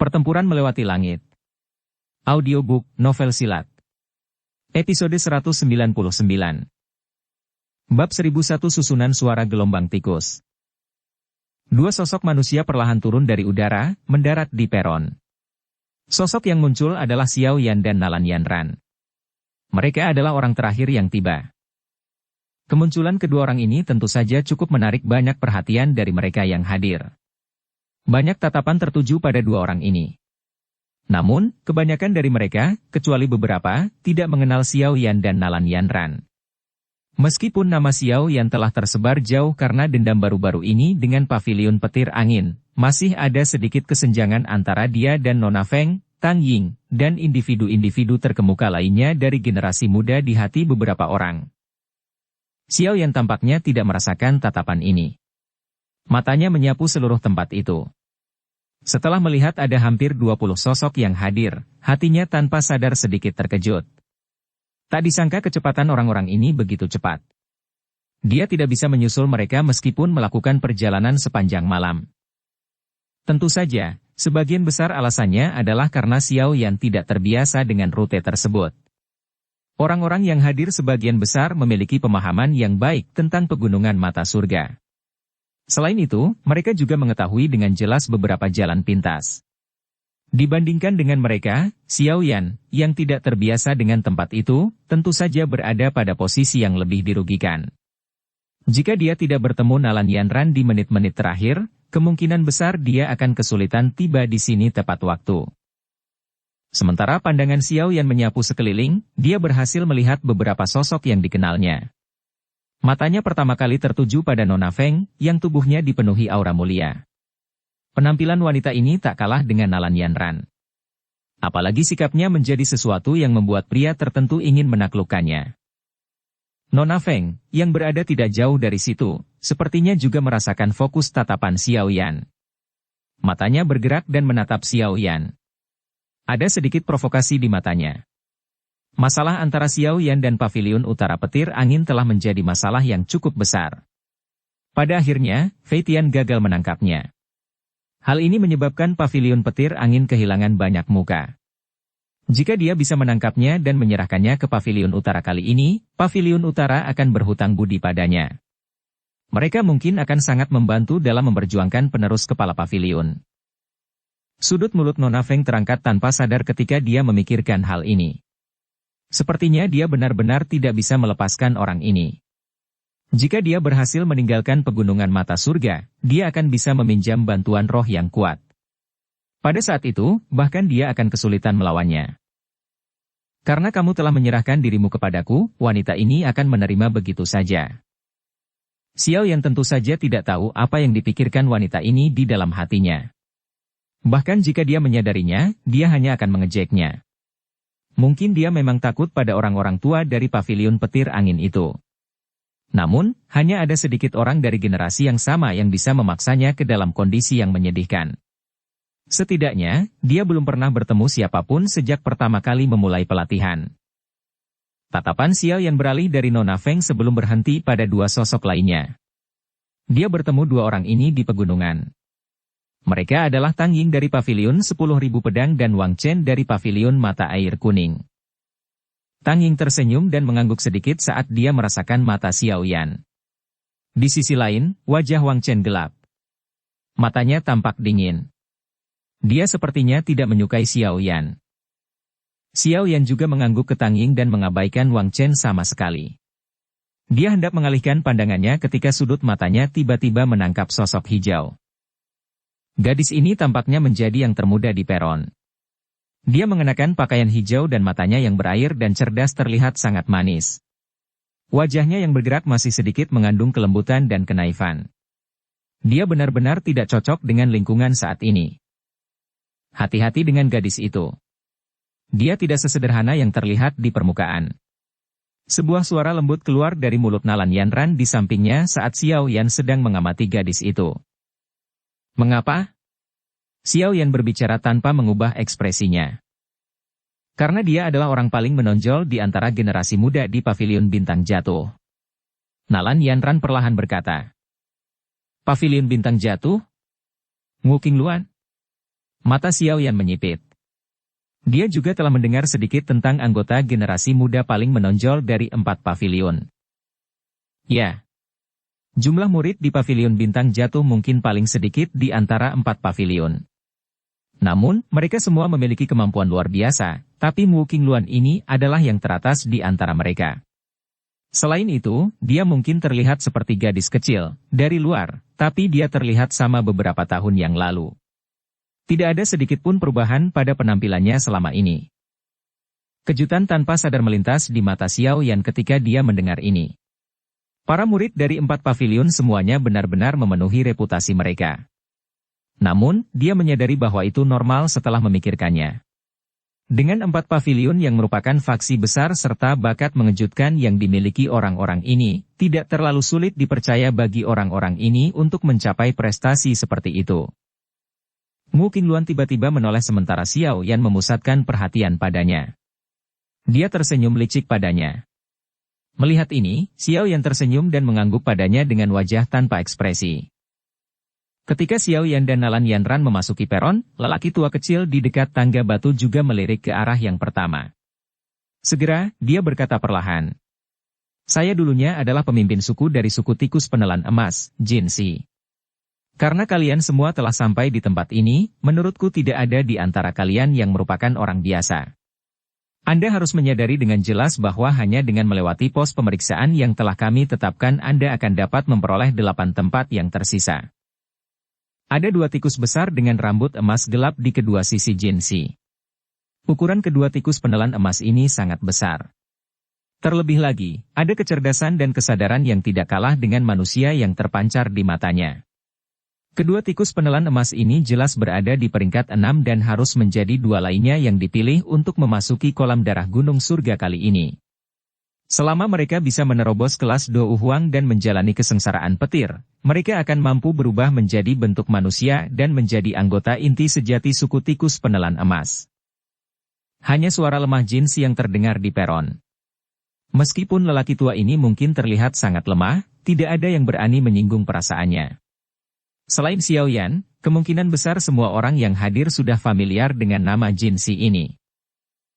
Pertempuran Melewati Langit. Audiobook Novel Silat. Episode 199. Bab 1001 Susunan Suara Gelombang Tikus. Dua sosok manusia perlahan turun dari udara, mendarat di peron. Sosok yang muncul adalah Xiao Yan dan Nalan Yanran. Mereka adalah orang terakhir yang tiba. Kemunculan kedua orang ini tentu saja cukup menarik banyak perhatian dari mereka yang hadir. Banyak tatapan tertuju pada dua orang ini. Namun, kebanyakan dari mereka, kecuali beberapa, tidak mengenal Xiao Yan dan Nalan Yanran. Meskipun nama Xiao Yan telah tersebar jauh karena dendam baru-baru ini dengan pavilion petir angin, masih ada sedikit kesenjangan antara dia dan Nona Feng, Tang Ying, dan individu-individu terkemuka lainnya dari generasi muda di hati beberapa orang. Xiao Yan tampaknya tidak merasakan tatapan ini. Matanya menyapu seluruh tempat itu. Setelah melihat ada hampir 20 sosok yang hadir, hatinya tanpa sadar sedikit terkejut. Tak disangka kecepatan orang-orang ini begitu cepat. Dia tidak bisa menyusul mereka meskipun melakukan perjalanan sepanjang malam. Tentu saja, sebagian besar alasannya adalah karena Xiao Yan tidak terbiasa dengan rute tersebut. Orang-orang yang hadir sebagian besar memiliki pemahaman yang baik tentang pegunungan mata surga. Selain itu, mereka juga mengetahui dengan jelas beberapa jalan pintas. Dibandingkan dengan mereka, Xiao Yan, yang tidak terbiasa dengan tempat itu, tentu saja berada pada posisi yang lebih dirugikan. Jika dia tidak bertemu Nalan Yanran di menit-menit terakhir, kemungkinan besar dia akan kesulitan tiba di sini tepat waktu. Sementara pandangan Xiao Yan menyapu sekeliling, dia berhasil melihat beberapa sosok yang dikenalnya. Matanya pertama kali tertuju pada Nona Feng, yang tubuhnya dipenuhi aura mulia. Penampilan wanita ini tak kalah dengan Nalan Yanran. Apalagi sikapnya menjadi sesuatu yang membuat pria tertentu ingin menaklukkannya. Nona Feng, yang berada tidak jauh dari situ, sepertinya juga merasakan fokus tatapan Xiao Yan. Matanya bergerak dan menatap Xiao Yan. Ada sedikit provokasi di matanya. Masalah antara Xiao Yan dan pavilion utara petir angin telah menjadi masalah yang cukup besar. Pada akhirnya, Fei Tian gagal menangkapnya. Hal ini menyebabkan pavilion petir angin kehilangan banyak muka. Jika dia bisa menangkapnya dan menyerahkannya ke pavilion utara kali ini, pavilion utara akan berhutang budi padanya. Mereka mungkin akan sangat membantu dalam memperjuangkan penerus kepala pavilion. Sudut mulut Nona Feng terangkat tanpa sadar ketika dia memikirkan hal ini. Sepertinya dia benar-benar tidak bisa melepaskan orang ini. Jika dia berhasil meninggalkan pegunungan mata surga, dia akan bisa meminjam bantuan roh yang kuat. Pada saat itu, bahkan dia akan kesulitan melawannya. Karena kamu telah menyerahkan dirimu kepadaku, wanita ini akan menerima begitu saja. Xiao Yan tentu saja tidak tahu apa yang dipikirkan wanita ini di dalam hatinya. Bahkan jika dia menyadarinya, dia hanya akan mengejeknya. Mungkin dia memang takut pada orang-orang tua dari pavilion petir angin itu. Namun, hanya ada sedikit orang dari generasi yang sama yang bisa memaksanya ke dalam kondisi yang menyedihkan. Setidaknya, dia belum pernah bertemu siapapun sejak pertama kali memulai pelatihan. Tatapan Xiao Yan beralih dari Nona Feng sebelum berhenti pada dua sosok lainnya. Dia bertemu dua orang ini di pegunungan. Mereka adalah Tang Ying dari pavilion 10.000 pedang dan Wang Chen dari pavilion mata air kuning. Tang Ying tersenyum dan mengangguk sedikit saat dia merasakan mata Xiao Yan. Di sisi lain, wajah Wang Chen gelap. Matanya tampak dingin. Dia sepertinya tidak menyukai Xiao Yan. Xiao Yan juga mengangguk ke Tang Ying dan mengabaikan Wang Chen sama sekali. Dia hendak mengalihkan pandangannya ketika sudut matanya tiba-tiba menangkap sosok hijau. Gadis ini tampaknya menjadi yang termuda di peron. Dia mengenakan pakaian hijau dan matanya yang berair dan cerdas terlihat sangat manis. Wajahnya yang bergerak masih sedikit mengandung kelembutan dan kenaifan. Dia benar-benar tidak cocok dengan lingkungan saat ini. Hati-hati dengan gadis itu. Dia tidak sesederhana yang terlihat di permukaan. Sebuah suara lembut keluar dari mulut Nalan Yanran di sampingnya saat Xiao Yan sedang mengamati gadis itu. Mengapa? Xiao Yan berbicara tanpa mengubah ekspresinya. Karena dia adalah orang paling menonjol di antara generasi muda di pavilion bintang jatuh. Nalan Yanran perlahan berkata. Pavilion bintang jatuh? Ngu Qingluan? Mata Xiao Yan menyipit. Dia juga telah mendengar sedikit tentang anggota generasi muda paling menonjol dari 4 pavilion. Ya. Jumlah murid di pavilion bintang jatuh mungkin paling sedikit di antara 4 pavilion. Namun, mereka semua memiliki kemampuan luar biasa, tapi Wu Qingluan ini adalah yang teratas di antara mereka. Selain itu, dia mungkin terlihat seperti gadis kecil, dari luar, tapi dia terlihat sama beberapa tahun yang lalu. Tidak ada sedikit pun perubahan pada penampilannya selama ini. Kejutan tanpa sadar melintas di mata Xiao Yan ketika dia mendengar ini. Para murid dari 4 pavilion semuanya benar-benar memenuhi reputasi mereka. Namun, dia menyadari bahwa itu normal setelah memikirkannya. Dengan 4 pavilion yang merupakan faksi besar serta bakat mengejutkan yang dimiliki orang-orang ini, tidak terlalu sulit dipercaya bagi orang-orang ini untuk mencapai prestasi seperti itu. Wu Qingluan tiba-tiba menoleh sementara Xiao Yan memusatkan perhatian padanya. Dia tersenyum licik padanya. Melihat ini, Xiao Yan tersenyum dan mengangguk padanya dengan wajah tanpa ekspresi. Ketika Xiao Yan dan Nalan Yanran memasuki peron, lelaki tua kecil di dekat tangga batu juga melirik ke arah yang pertama. Segera, dia berkata perlahan. Saya dulunya adalah pemimpin suku dari suku tikus penelan emas, Jin Si. Karena kalian semua telah sampai di tempat ini, menurutku tidak ada di antara kalian yang merupakan orang biasa. Anda harus menyadari dengan jelas bahwa hanya dengan melewati pos pemeriksaan yang telah kami tetapkan Anda akan dapat memperoleh 8 tempat yang tersisa. Ada 2 tikus besar dengan rambut emas gelap di kedua sisi Jin Si. Ukuran kedua tikus penelan emas ini sangat besar. Terlebih lagi, ada kecerdasan dan kesadaran yang tidak kalah dengan manusia yang terpancar di matanya. Kedua tikus penelan emas ini jelas berada di peringkat 6 dan harus menjadi 2 lainnya yang dipilih untuk memasuki kolam darah gunung surga kali ini. Selama mereka bisa menerobos kelas Dou Huang dan menjalani kesengsaraan petir, mereka akan mampu berubah menjadi bentuk manusia dan menjadi anggota inti sejati suku tikus penelan emas. Hanya suara lemah Jin Si yang terdengar di peron. Meskipun lelaki tua ini mungkin terlihat sangat lemah, tidak ada yang berani menyinggung perasaannya. Selain Xiao Yan, kemungkinan besar semua orang yang hadir sudah familiar dengan nama Jin Si ini.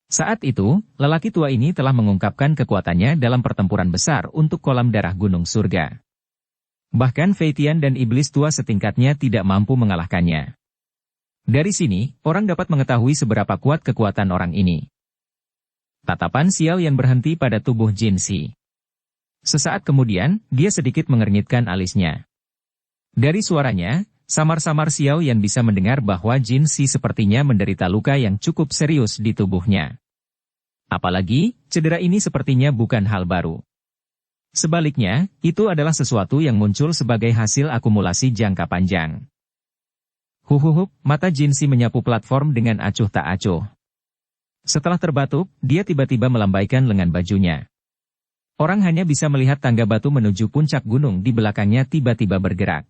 Saat itu, lelaki tua ini telah mengungkapkan kekuatannya dalam pertempuran besar untuk kolam darah gunung surga. Bahkan Fei Tian dan iblis tua setingkatnya tidak mampu mengalahkannya. Dari sini, orang dapat mengetahui seberapa kuat kekuatan orang ini. Tatapan Xiao Yan berhenti pada tubuh Jin Si. Sesaat kemudian, dia sedikit mengernyitkan alisnya. Dari suaranya, samar-samar Xiao Yan bisa mendengar bahwa Jin Si sepertinya menderita luka yang cukup serius di tubuhnya. Apalagi, cedera ini sepertinya bukan hal baru. Sebaliknya, itu adalah sesuatu yang muncul sebagai hasil akumulasi jangka panjang. Huhuhup, mata Jin Si menyapu platform dengan acuh tak acuh. Setelah terbatuk, dia tiba-tiba melambaikan lengan bajunya. Orang hanya bisa melihat tangga batu menuju puncak gunung di belakangnya tiba-tiba bergerak.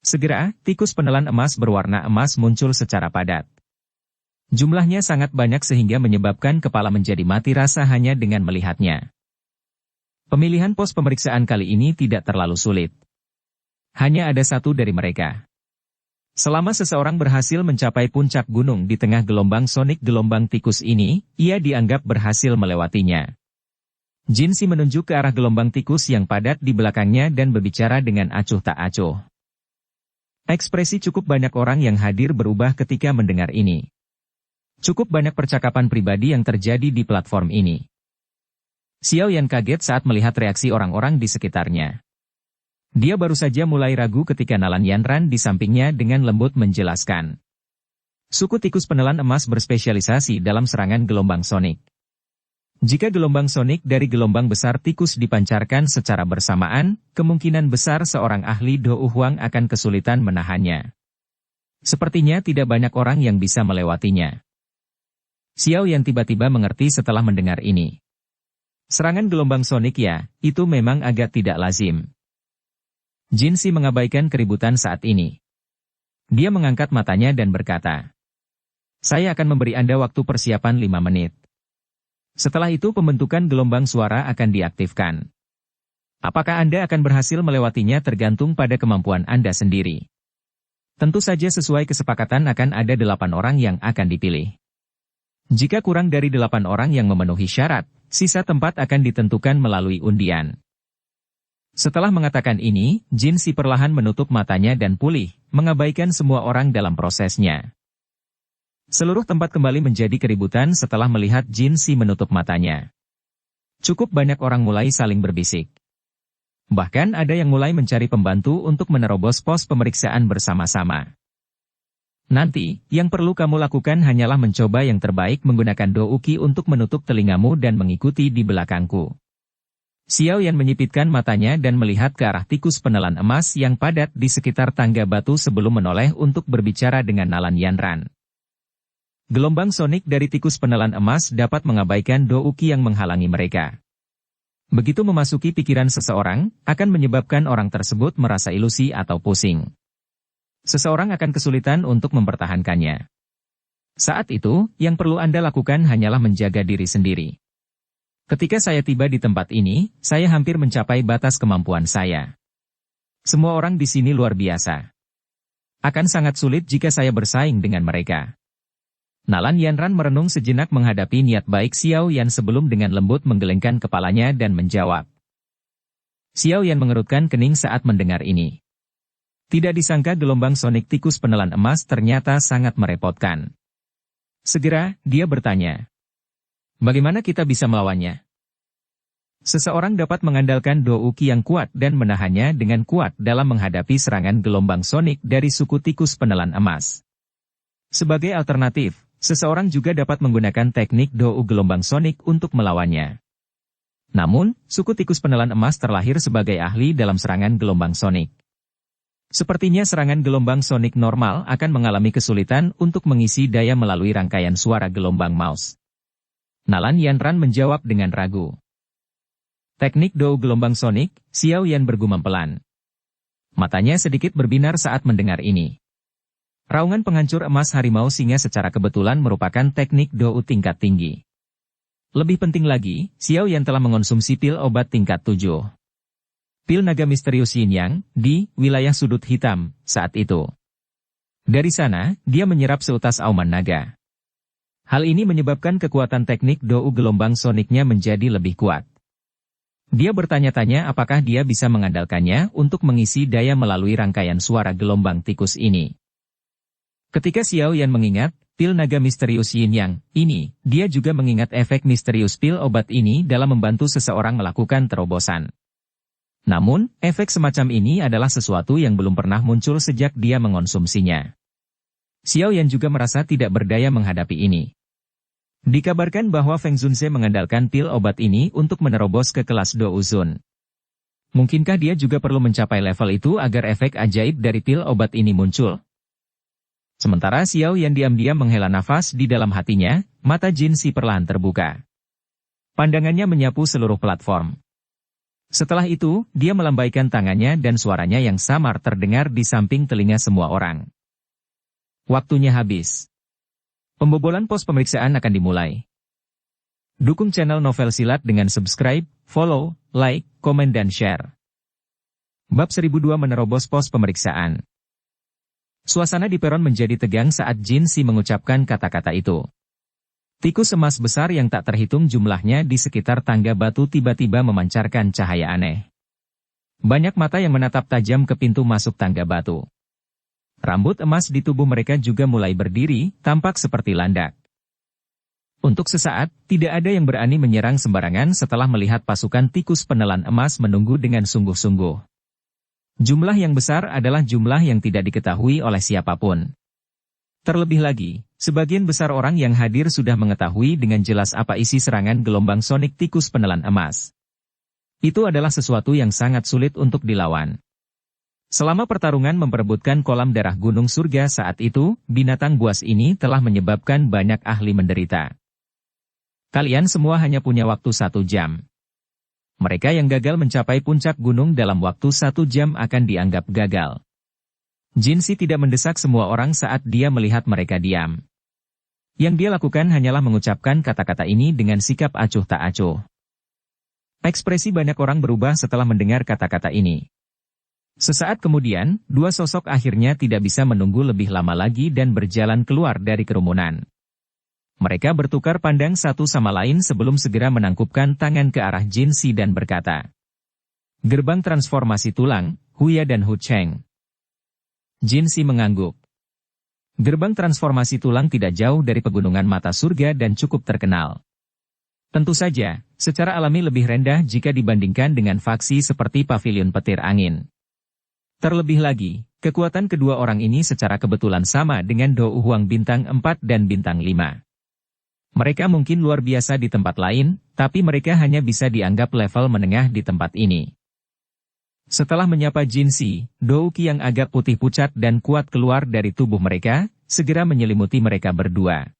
Segera, tikus penelan emas berwarna emas muncul secara padat. Jumlahnya sangat banyak sehingga menyebabkan kepala menjadi mati rasa hanya dengan melihatnya. Pemilihan pos pemeriksaan kali ini tidak terlalu sulit. Hanya ada 1 dari mereka. Selama seseorang berhasil mencapai puncak gunung di tengah gelombang sonik gelombang tikus ini, ia dianggap berhasil melewatinya. Jin Si menunjuk ke arah gelombang tikus yang padat di belakangnya dan berbicara dengan acuh tak acuh. Ekspresi cukup banyak orang yang hadir berubah ketika mendengar ini. Cukup banyak percakapan pribadi yang terjadi di platform ini. Xiao Yan kaget saat melihat reaksi orang-orang di sekitarnya. Dia baru saja mulai ragu ketika Nalan Yanran di sampingnya dengan lembut menjelaskan. Suku tikus penelan emas berspesialisasi dalam serangan gelombang sonik. Jika gelombang sonik dari gelombang besar tikus dipancarkan secara bersamaan, kemungkinan besar seorang ahli Dou Huang akan kesulitan menahannya. Sepertinya tidak banyak orang yang bisa melewatinya. Xiao Yan tiba-tiba mengerti setelah mendengar ini. Serangan gelombang sonik ya, itu memang agak tidak lazim. Jin Si mengabaikan keributan saat ini. Dia mengangkat matanya dan berkata, saya akan memberi Anda waktu persiapan 5 menit. Setelah itu pembentukan gelombang suara akan diaktifkan. Apakah Anda akan berhasil melewatinya tergantung pada kemampuan Anda sendiri. Tentu saja sesuai kesepakatan akan ada 8 orang yang akan dipilih. Jika kurang dari 8 orang yang memenuhi syarat, sisa tempat akan ditentukan melalui undian. Setelah mengatakan ini, Jin Si perlahan menutup matanya dan pulih, mengabaikan semua orang dalam prosesnya. Seluruh tempat kembali menjadi keributan setelah melihat Jin Si menutup matanya. Cukup banyak orang mulai saling berbisik. Bahkan ada yang mulai mencari pembantu untuk menerobos pos pemeriksaan bersama-sama. Nanti, yang perlu kamu lakukan hanyalah mencoba yang terbaik menggunakan douki untuk menutup telingamu dan mengikuti di belakangku. Xiao Yan menyipitkan matanya dan melihat ke arah tikus penelan emas yang padat di sekitar tangga batu sebelum menoleh untuk berbicara dengan Nalan Yanran. Gelombang sonik dari tikus penelan emas dapat mengabaikan douki yang menghalangi mereka. Begitu memasuki pikiran seseorang, akan menyebabkan orang tersebut merasa ilusi atau pusing. Seseorang akan kesulitan untuk mempertahankannya. Saat itu, yang perlu Anda lakukan hanyalah menjaga diri sendiri. Ketika saya tiba di tempat ini, saya hampir mencapai batas kemampuan saya. Semua orang di sini luar biasa. Akan sangat sulit jika saya bersaing dengan mereka. Nalan Yanran merenung sejenak menghadapi niat baik Xiao Yan sebelum dengan lembut menggelengkan kepalanya dan menjawab. Xiao Yan mengerutkan kening saat mendengar ini. Tidak disangka gelombang sonik tikus penelan emas ternyata sangat merepotkan. Segera, dia bertanya. Bagaimana kita bisa melawannya? Seseorang dapat mengandalkan douki yang kuat dan menahannya dengan kuat dalam menghadapi serangan gelombang sonik dari suku tikus penelan emas. Sebagai alternatif, seseorang juga dapat menggunakan teknik dou gelombang sonik untuk melawannya. Namun, suku tikus penelan emas terlahir sebagai ahli dalam serangan gelombang sonik. Sepertinya serangan gelombang sonik normal akan mengalami kesulitan untuk mengisi daya melalui rangkaian suara gelombang mouse. Nalan Yanran menjawab dengan ragu. Teknik dou gelombang sonik, Xiao Yan bergumam pelan. Matanya sedikit berbinar saat mendengar ini. Raungan penghancur emas harimau singa secara kebetulan merupakan teknik dou tingkat tinggi. Lebih penting lagi, Xiao Yan telah mengonsumsi pil obat tingkat 7. Pil naga misterius Yin Yang, di wilayah sudut hitam, saat itu. Dari sana, dia menyerap seutas auman naga. Hal ini menyebabkan kekuatan teknik dou gelombang soniknya menjadi lebih kuat. Dia bertanya-tanya apakah dia bisa mengandalkannya untuk mengisi daya melalui rangkaian suara gelombang tikus ini. Ketika Xiao Yan mengingat pil naga misterius Yin Yang ini, dia juga mengingat efek misterius pil obat ini dalam membantu seseorang melakukan terobosan. Namun, efek semacam ini adalah sesuatu yang belum pernah muncul sejak dia mengonsumsinya. Xiao Yan juga merasa tidak berdaya menghadapi ini. Dikabarkan bahwa Feng Zunze mengandalkan pil obat ini untuk menerobos ke kelas Douzun. Mungkinkah dia juga perlu mencapai level itu agar efek ajaib dari pil obat ini muncul? Sementara Xiao Yan diam-diam menghela nafas di dalam hatinya, mata Jin Si perlahan terbuka. Pandangannya menyapu seluruh platform. Setelah itu, dia melambaikan tangannya dan suaranya yang samar terdengar di samping telinga semua orang. Waktunya habis. Pembobolan pos pemeriksaan akan dimulai. Dukung channel Novel Silat dengan subscribe, follow, like, komen dan share. Bab 1002 menerobos pos pemeriksaan. Suasana di peron menjadi tegang saat Jin Si mengucapkan kata-kata itu. Tikus emas besar yang tak terhitung jumlahnya di sekitar tangga batu tiba-tiba memancarkan cahaya aneh. Banyak mata yang menatap tajam ke pintu masuk tangga batu. Rambut emas di tubuh mereka juga mulai berdiri, tampak seperti landak. Untuk sesaat, tidak ada yang berani menyerang sembarangan setelah melihat pasukan tikus penelan emas menunggu dengan sungguh-sungguh. Jumlah yang besar adalah jumlah yang tidak diketahui oleh siapapun. Terlebih lagi, sebagian besar orang yang hadir sudah mengetahui dengan jelas apa isi serangan gelombang sonik tikus penelan emas. Itu adalah sesuatu yang sangat sulit untuk dilawan. Selama pertarungan memperebutkan kolam darah gunung surga saat itu, binatang buas ini telah menyebabkan banyak ahli menderita. Kalian semua hanya punya waktu 1 jam. Mereka yang gagal mencapai puncak gunung dalam waktu 1 jam akan dianggap gagal. Jin Si tidak mendesak semua orang saat dia melihat mereka diam. Yang dia lakukan hanyalah mengucapkan kata-kata ini dengan sikap acuh tak acuh. Ekspresi banyak orang berubah setelah mendengar kata-kata ini. Sesaat kemudian, dua sosok akhirnya tidak bisa menunggu lebih lama lagi dan berjalan keluar dari kerumunan. Mereka bertukar pandang satu sama lain sebelum segera menangkupkan tangan ke arah Jin Si dan berkata, "Gerbang transformasi tulang, Huya dan Hu Cheng." Jin Si mengangguk. Gerbang transformasi tulang tidak jauh dari pegunungan mata surga dan cukup terkenal. Tentu saja, secara alami lebih rendah jika dibandingkan dengan faksi seperti pavilion petir angin. Terlebih lagi, kekuatan kedua orang ini secara kebetulan sama dengan Do Huang bintang 4 dan bintang 5. Mereka mungkin luar biasa di tempat lain, tapi mereka hanya bisa dianggap level menengah di tempat ini. Setelah menyapa Jin Si, Do Uki yang agak putih pucat dan kuat keluar dari tubuh mereka, segera menyelimuti mereka berdua.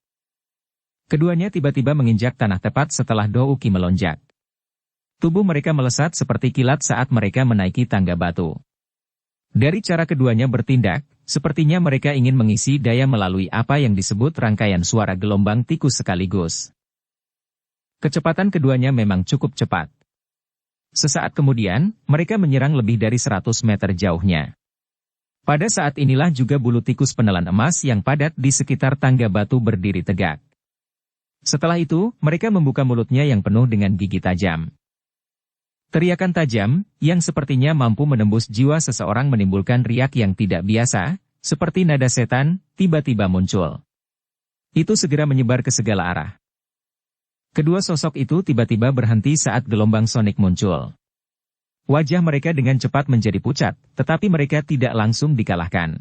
Keduanya tiba-tiba menginjak tanah tepat setelah Do Uki melonjak. Tubuh mereka melesat seperti kilat saat mereka menaiki tangga batu. Dari cara keduanya bertindak, sepertinya mereka ingin mengisi daya melalui apa yang disebut rangkaian suara gelombang tikus sekaligus. Kecepatan keduanya memang cukup cepat. Sesaat kemudian, mereka menyerang lebih dari 100 meter jauhnya. Pada saat inilah juga bulu tikus penelan emas yang padat di sekitar tangga batu berdiri tegak. Setelah itu, mereka membuka mulutnya yang penuh dengan gigi tajam. Teriakan tajam, yang sepertinya mampu menembus jiwa seseorang menimbulkan riak yang tidak biasa, seperti nada setan, tiba-tiba muncul. Itu segera menyebar ke segala arah. Kedua sosok itu tiba-tiba berhenti saat gelombang sonik muncul. Wajah mereka dengan cepat menjadi pucat, tetapi mereka tidak langsung dikalahkan.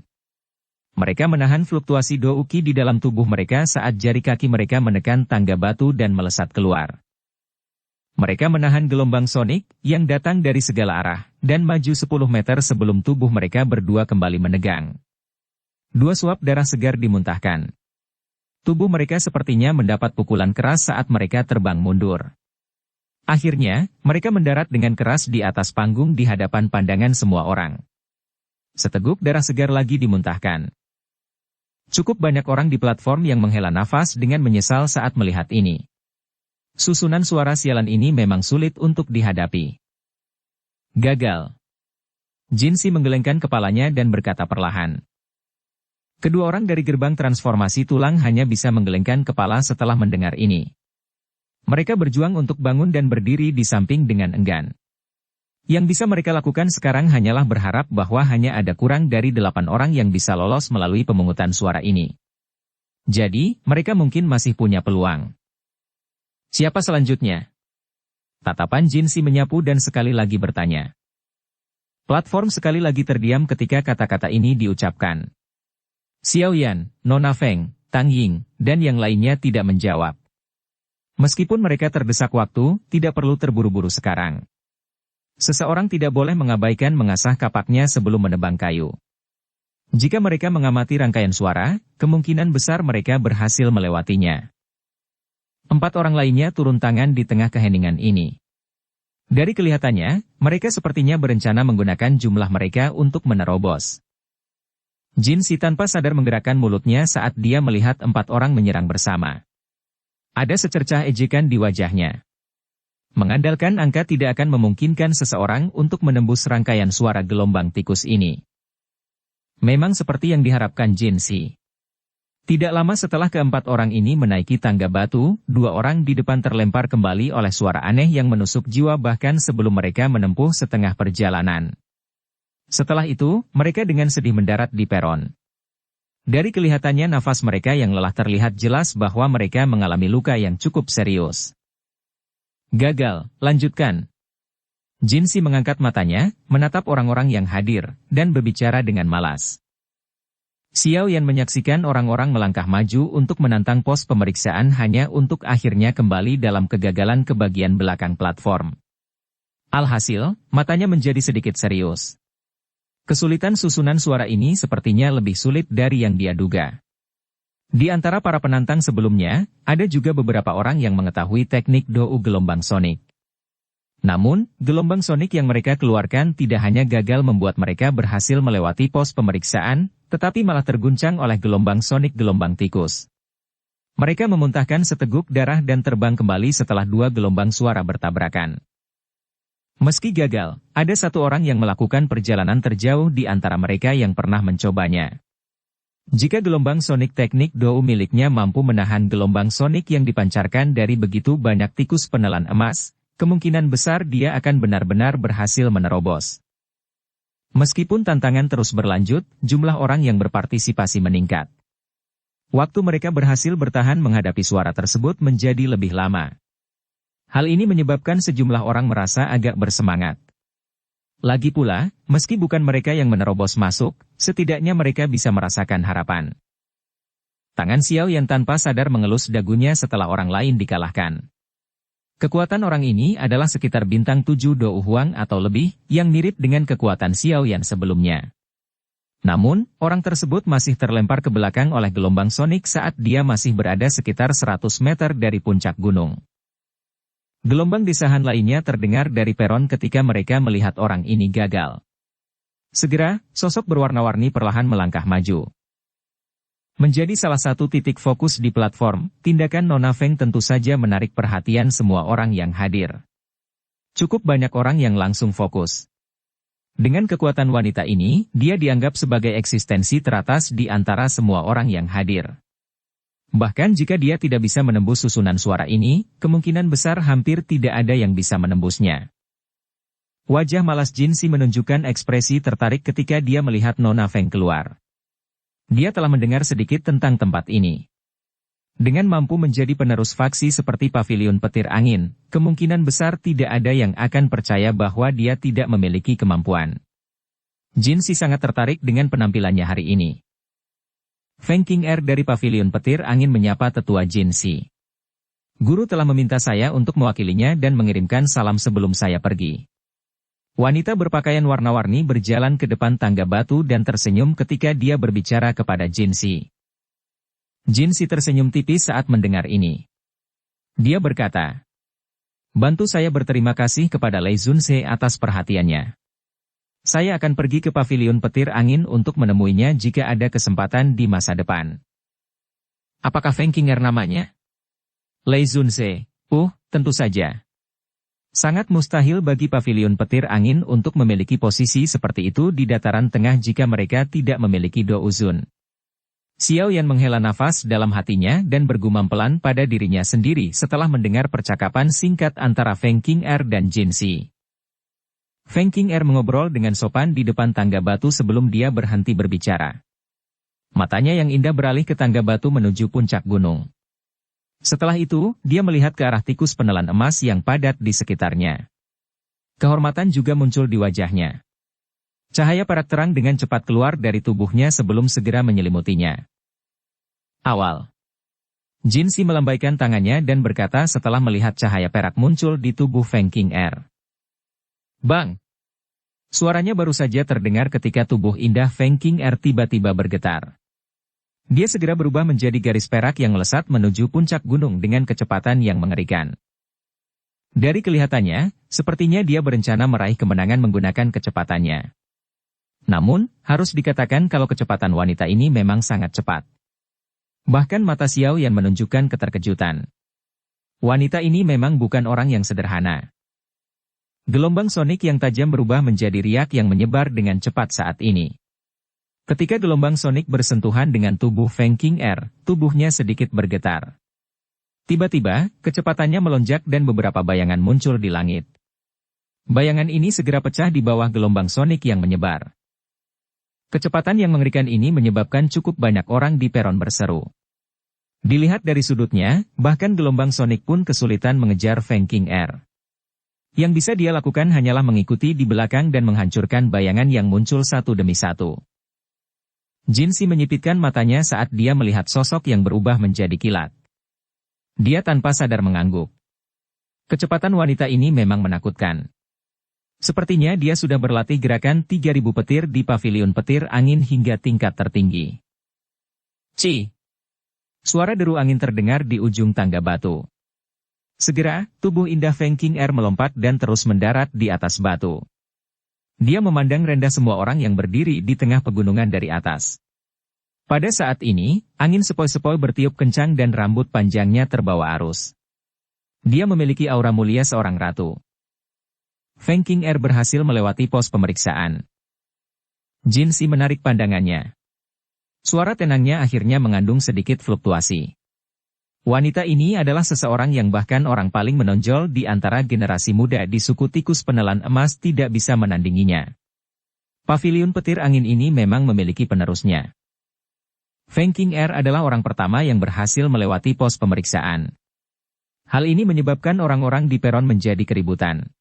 Mereka menahan fluktuasi Do Uki di dalam tubuh mereka saat jari kaki mereka menekan tangga batu dan melesat keluar. Mereka menahan gelombang sonik yang datang dari segala arah, dan maju 10 meter sebelum tubuh mereka berdua kembali menegang. Dua suap darah segar dimuntahkan. Tubuh mereka sepertinya mendapat pukulan keras saat mereka terbang mundur. Akhirnya, mereka mendarat dengan keras di atas panggung di hadapan pandangan semua orang. Seteguk darah segar lagi dimuntahkan. Cukup banyak orang di platform yang menghela nafas dengan menyesal saat melihat ini. Susunan suara sialan ini memang sulit untuk dihadapi. Gagal. Jin Si menggelengkan kepalanya dan berkata perlahan. Kedua orang dari gerbang transformasi tulang hanya bisa menggelengkan kepala setelah mendengar ini. Mereka berjuang untuk bangun dan berdiri di samping dengan enggan. Yang bisa mereka lakukan sekarang hanyalah berharap bahwa hanya ada kurang dari 8 orang yang bisa lolos melalui pemungutan suara ini. Jadi, mereka mungkin masih punya peluang. Siapa selanjutnya? Tatapan Jin Si menyapu dan sekali lagi bertanya. Platform sekali lagi terdiam ketika kata-kata ini diucapkan. Xiao Yan, Nona Feng, Tang Ying, dan yang lainnya tidak menjawab. Meskipun mereka terdesak waktu, tidak perlu terburu-buru sekarang. Seseorang tidak boleh mengabaikan mengasah kapaknya sebelum menebang kayu. Jika mereka mengamati rangkaian suara, kemungkinan besar mereka berhasil melewatinya. 4 orang lainnya turun tangan di tengah keheningan ini. Dari kelihatannya, mereka sepertinya berencana menggunakan jumlah mereka untuk menerobos. Jin Si tanpa sadar menggerakkan mulutnya saat dia melihat 4 orang menyerang bersama. Ada secercah ejekan di wajahnya. Mengandalkan angka tidak akan memungkinkan seseorang untuk menembus rangkaian suara gelombang tikus ini. Memang seperti yang diharapkan Jin Si. Tidak lama setelah keempat orang ini menaiki tangga batu, 2 orang di depan terlempar kembali oleh suara aneh yang menusuk jiwa bahkan sebelum mereka menempuh setengah perjalanan. Setelah itu, mereka dengan sedih mendarat di peron. Dari kelihatannya nafas mereka yang lelah terlihat jelas bahwa mereka mengalami luka yang cukup serius. Gagal, lanjutkan. Jin Si mengangkat matanya, menatap orang-orang yang hadir, dan berbicara dengan malas. Xiao Yan menyaksikan orang-orang melangkah maju untuk menantang pos pemeriksaan hanya untuk akhirnya kembali dalam kegagalan ke bagian belakang platform. Alhasil, matanya menjadi sedikit serius. Kesulitan susunan suara ini sepertinya lebih sulit dari yang dia duga. Di antara para penantang sebelumnya, ada juga beberapa orang yang mengetahui teknik dou gelombang sonik. Namun, gelombang sonik yang mereka keluarkan tidak hanya gagal membuat mereka berhasil melewati pos pemeriksaan, tetapi malah terguncang oleh gelombang sonik gelombang tikus. Mereka memuntahkan seteguk darah dan terbang kembali setelah 2 gelombang suara bertabrakan. Meski gagal, ada satu orang yang melakukan perjalanan terjauh di antara mereka yang pernah mencobanya. Jika gelombang sonik teknik Dou miliknya mampu menahan gelombang sonik yang dipancarkan dari begitu banyak tikus penelan emas, kemungkinan besar dia akan benar-benar berhasil menerobos. Meskipun tantangan terus berlanjut, jumlah orang yang berpartisipasi meningkat. Waktu mereka berhasil bertahan menghadapi suara tersebut menjadi lebih lama. Hal ini menyebabkan sejumlah orang merasa agak bersemangat. Lagi pula, meski bukan mereka yang menerobos masuk, setidaknya mereka bisa merasakan harapan. Tangan Xiao Yan tanpa sadar mengelus dagunya setelah orang lain dikalahkan. Kekuatan orang ini adalah sekitar bintang 7 Dou Huang atau lebih, yang mirip dengan kekuatan Xiao Yan sebelumnya. Namun, orang tersebut masih terlempar ke belakang oleh gelombang sonik saat dia masih berada sekitar 100 meter dari puncak gunung. Gelombang desahan lainnya terdengar dari peron ketika mereka melihat orang ini gagal. Segera, sosok berwarna-warni perlahan melangkah maju. Menjadi salah satu titik fokus di platform, tindakan Nona Feng tentu saja menarik perhatian semua orang yang hadir. Cukup banyak orang yang langsung fokus. Dengan kekuatan wanita ini, dia dianggap sebagai eksistensi teratas di antara semua orang yang hadir. Bahkan jika dia tidak bisa menembus susunan suara ini, kemungkinan besar hampir tidak ada yang bisa menembusnya. Wajah malas Jinsi menunjukkan ekspresi tertarik ketika dia melihat Nona Feng keluar. Dia telah mendengar sedikit tentang tempat ini. Dengan mampu menjadi penerus faksi seperti Paviliun Petir Angin, kemungkinan besar tidak ada yang akan percaya bahwa dia tidak memiliki kemampuan. Jinsi sangat tertarik dengan penampilannya hari ini. Feng Qing'er dari Paviliun Petir Angin menyapa tetua Jinsi. Guru telah meminta saya untuk mewakilinya dan mengirimkan salam sebelum saya pergi. Wanita berpakaian warna-warni berjalan ke depan tangga batu dan tersenyum ketika dia berbicara kepada Jinsi. Jinsi tersenyum tipis saat mendengar ini. Dia berkata, "Bantu saya berterima kasih kepada Lei Zunse atas perhatiannya. Saya akan pergi ke Paviliun Petir Angin untuk menemuinya jika ada kesempatan di masa depan." Apakah Feng Qing'er namanya? Lei Zunse. Tentu saja. Sangat mustahil bagi Paviliun Petir Angin untuk memiliki posisi seperti itu di dataran tengah jika mereka tidak memiliki Douzun. Xiao Yan menghela nafas dalam hatinya dan bergumam pelan pada dirinya sendiri setelah mendengar percakapan singkat antara Feng Qing'er dan Jinsi. Feng Qing'er mengobrol dengan sopan di depan tangga batu sebelum dia berhenti berbicara. Matanya yang indah beralih ke tangga batu menuju puncak gunung. Setelah itu, dia melihat ke arah tikus penelan emas yang padat di sekitarnya. Kehormatan juga muncul di wajahnya. Cahaya perak terang dengan cepat keluar dari tubuhnya sebelum segera menyelimutinya. Awal. Jinsi melambaikan tangannya dan berkata setelah melihat cahaya perak muncul di tubuh Feng Qing'er. Bang! Suaranya baru saja terdengar ketika tubuh indah Feng Qing'er tiba-tiba bergetar. Dia segera berubah menjadi garis perak yang melesat menuju puncak gunung dengan kecepatan yang mengerikan. Dari kelihatannya, sepertinya dia berencana meraih kemenangan menggunakan kecepatannya. Namun, harus dikatakan kalau kecepatan wanita ini memang sangat cepat. Bahkan mata Xiao Yan menunjukkan keterkejutan. Wanita ini memang bukan orang yang sederhana. Gelombang sonik yang tajam berubah menjadi riak yang menyebar dengan cepat saat ini. Ketika gelombang sonik bersentuhan dengan tubuh Feng Qing'er, tubuhnya sedikit bergetar. Tiba-tiba, kecepatannya melonjak dan beberapa bayangan muncul di langit. Bayangan ini segera pecah di bawah gelombang sonik yang menyebar. Kecepatan yang mengerikan ini menyebabkan cukup banyak orang di peron berseru. Dilihat dari sudutnya, bahkan gelombang sonik pun kesulitan mengejar Feng Qing'er. Yang bisa dia lakukan hanyalah mengikuti di belakang dan menghancurkan bayangan yang muncul satu demi satu. Jinsi menyipitkan matanya saat dia melihat sosok yang berubah menjadi kilat. Dia tanpa sadar mengangguk. Kecepatan wanita ini memang menakutkan. Sepertinya dia sudah berlatih gerakan 3.000 petir di Paviliun Petir Angin hingga tingkat tertinggi. Ci! Suara deru angin terdengar di ujung tangga batu. Segera, tubuh indah Feng Qing'er melompat dan terus mendarat di atas batu. Dia memandang rendah semua orang yang berdiri di tengah pegunungan dari atas. Pada saat ini, angin sepoi-sepoi bertiup kencang dan rambut panjangnya terbawa arus. Dia memiliki aura mulia seorang ratu. Feng Qing'er berhasil melewati pos pemeriksaan. Jin Si menarik pandangannya. Suara tenangnya akhirnya mengandung sedikit fluktuasi. Wanita ini adalah seseorang yang bahkan orang paling menonjol di antara generasi muda di suku tikus penelan emas tidak bisa menandinginya. Paviliun petir angin ini memang memiliki penerusnya. Feng Qing'er adalah orang pertama yang berhasil melewati pos pemeriksaan. Hal ini menyebabkan orang-orang di peron menjadi keributan.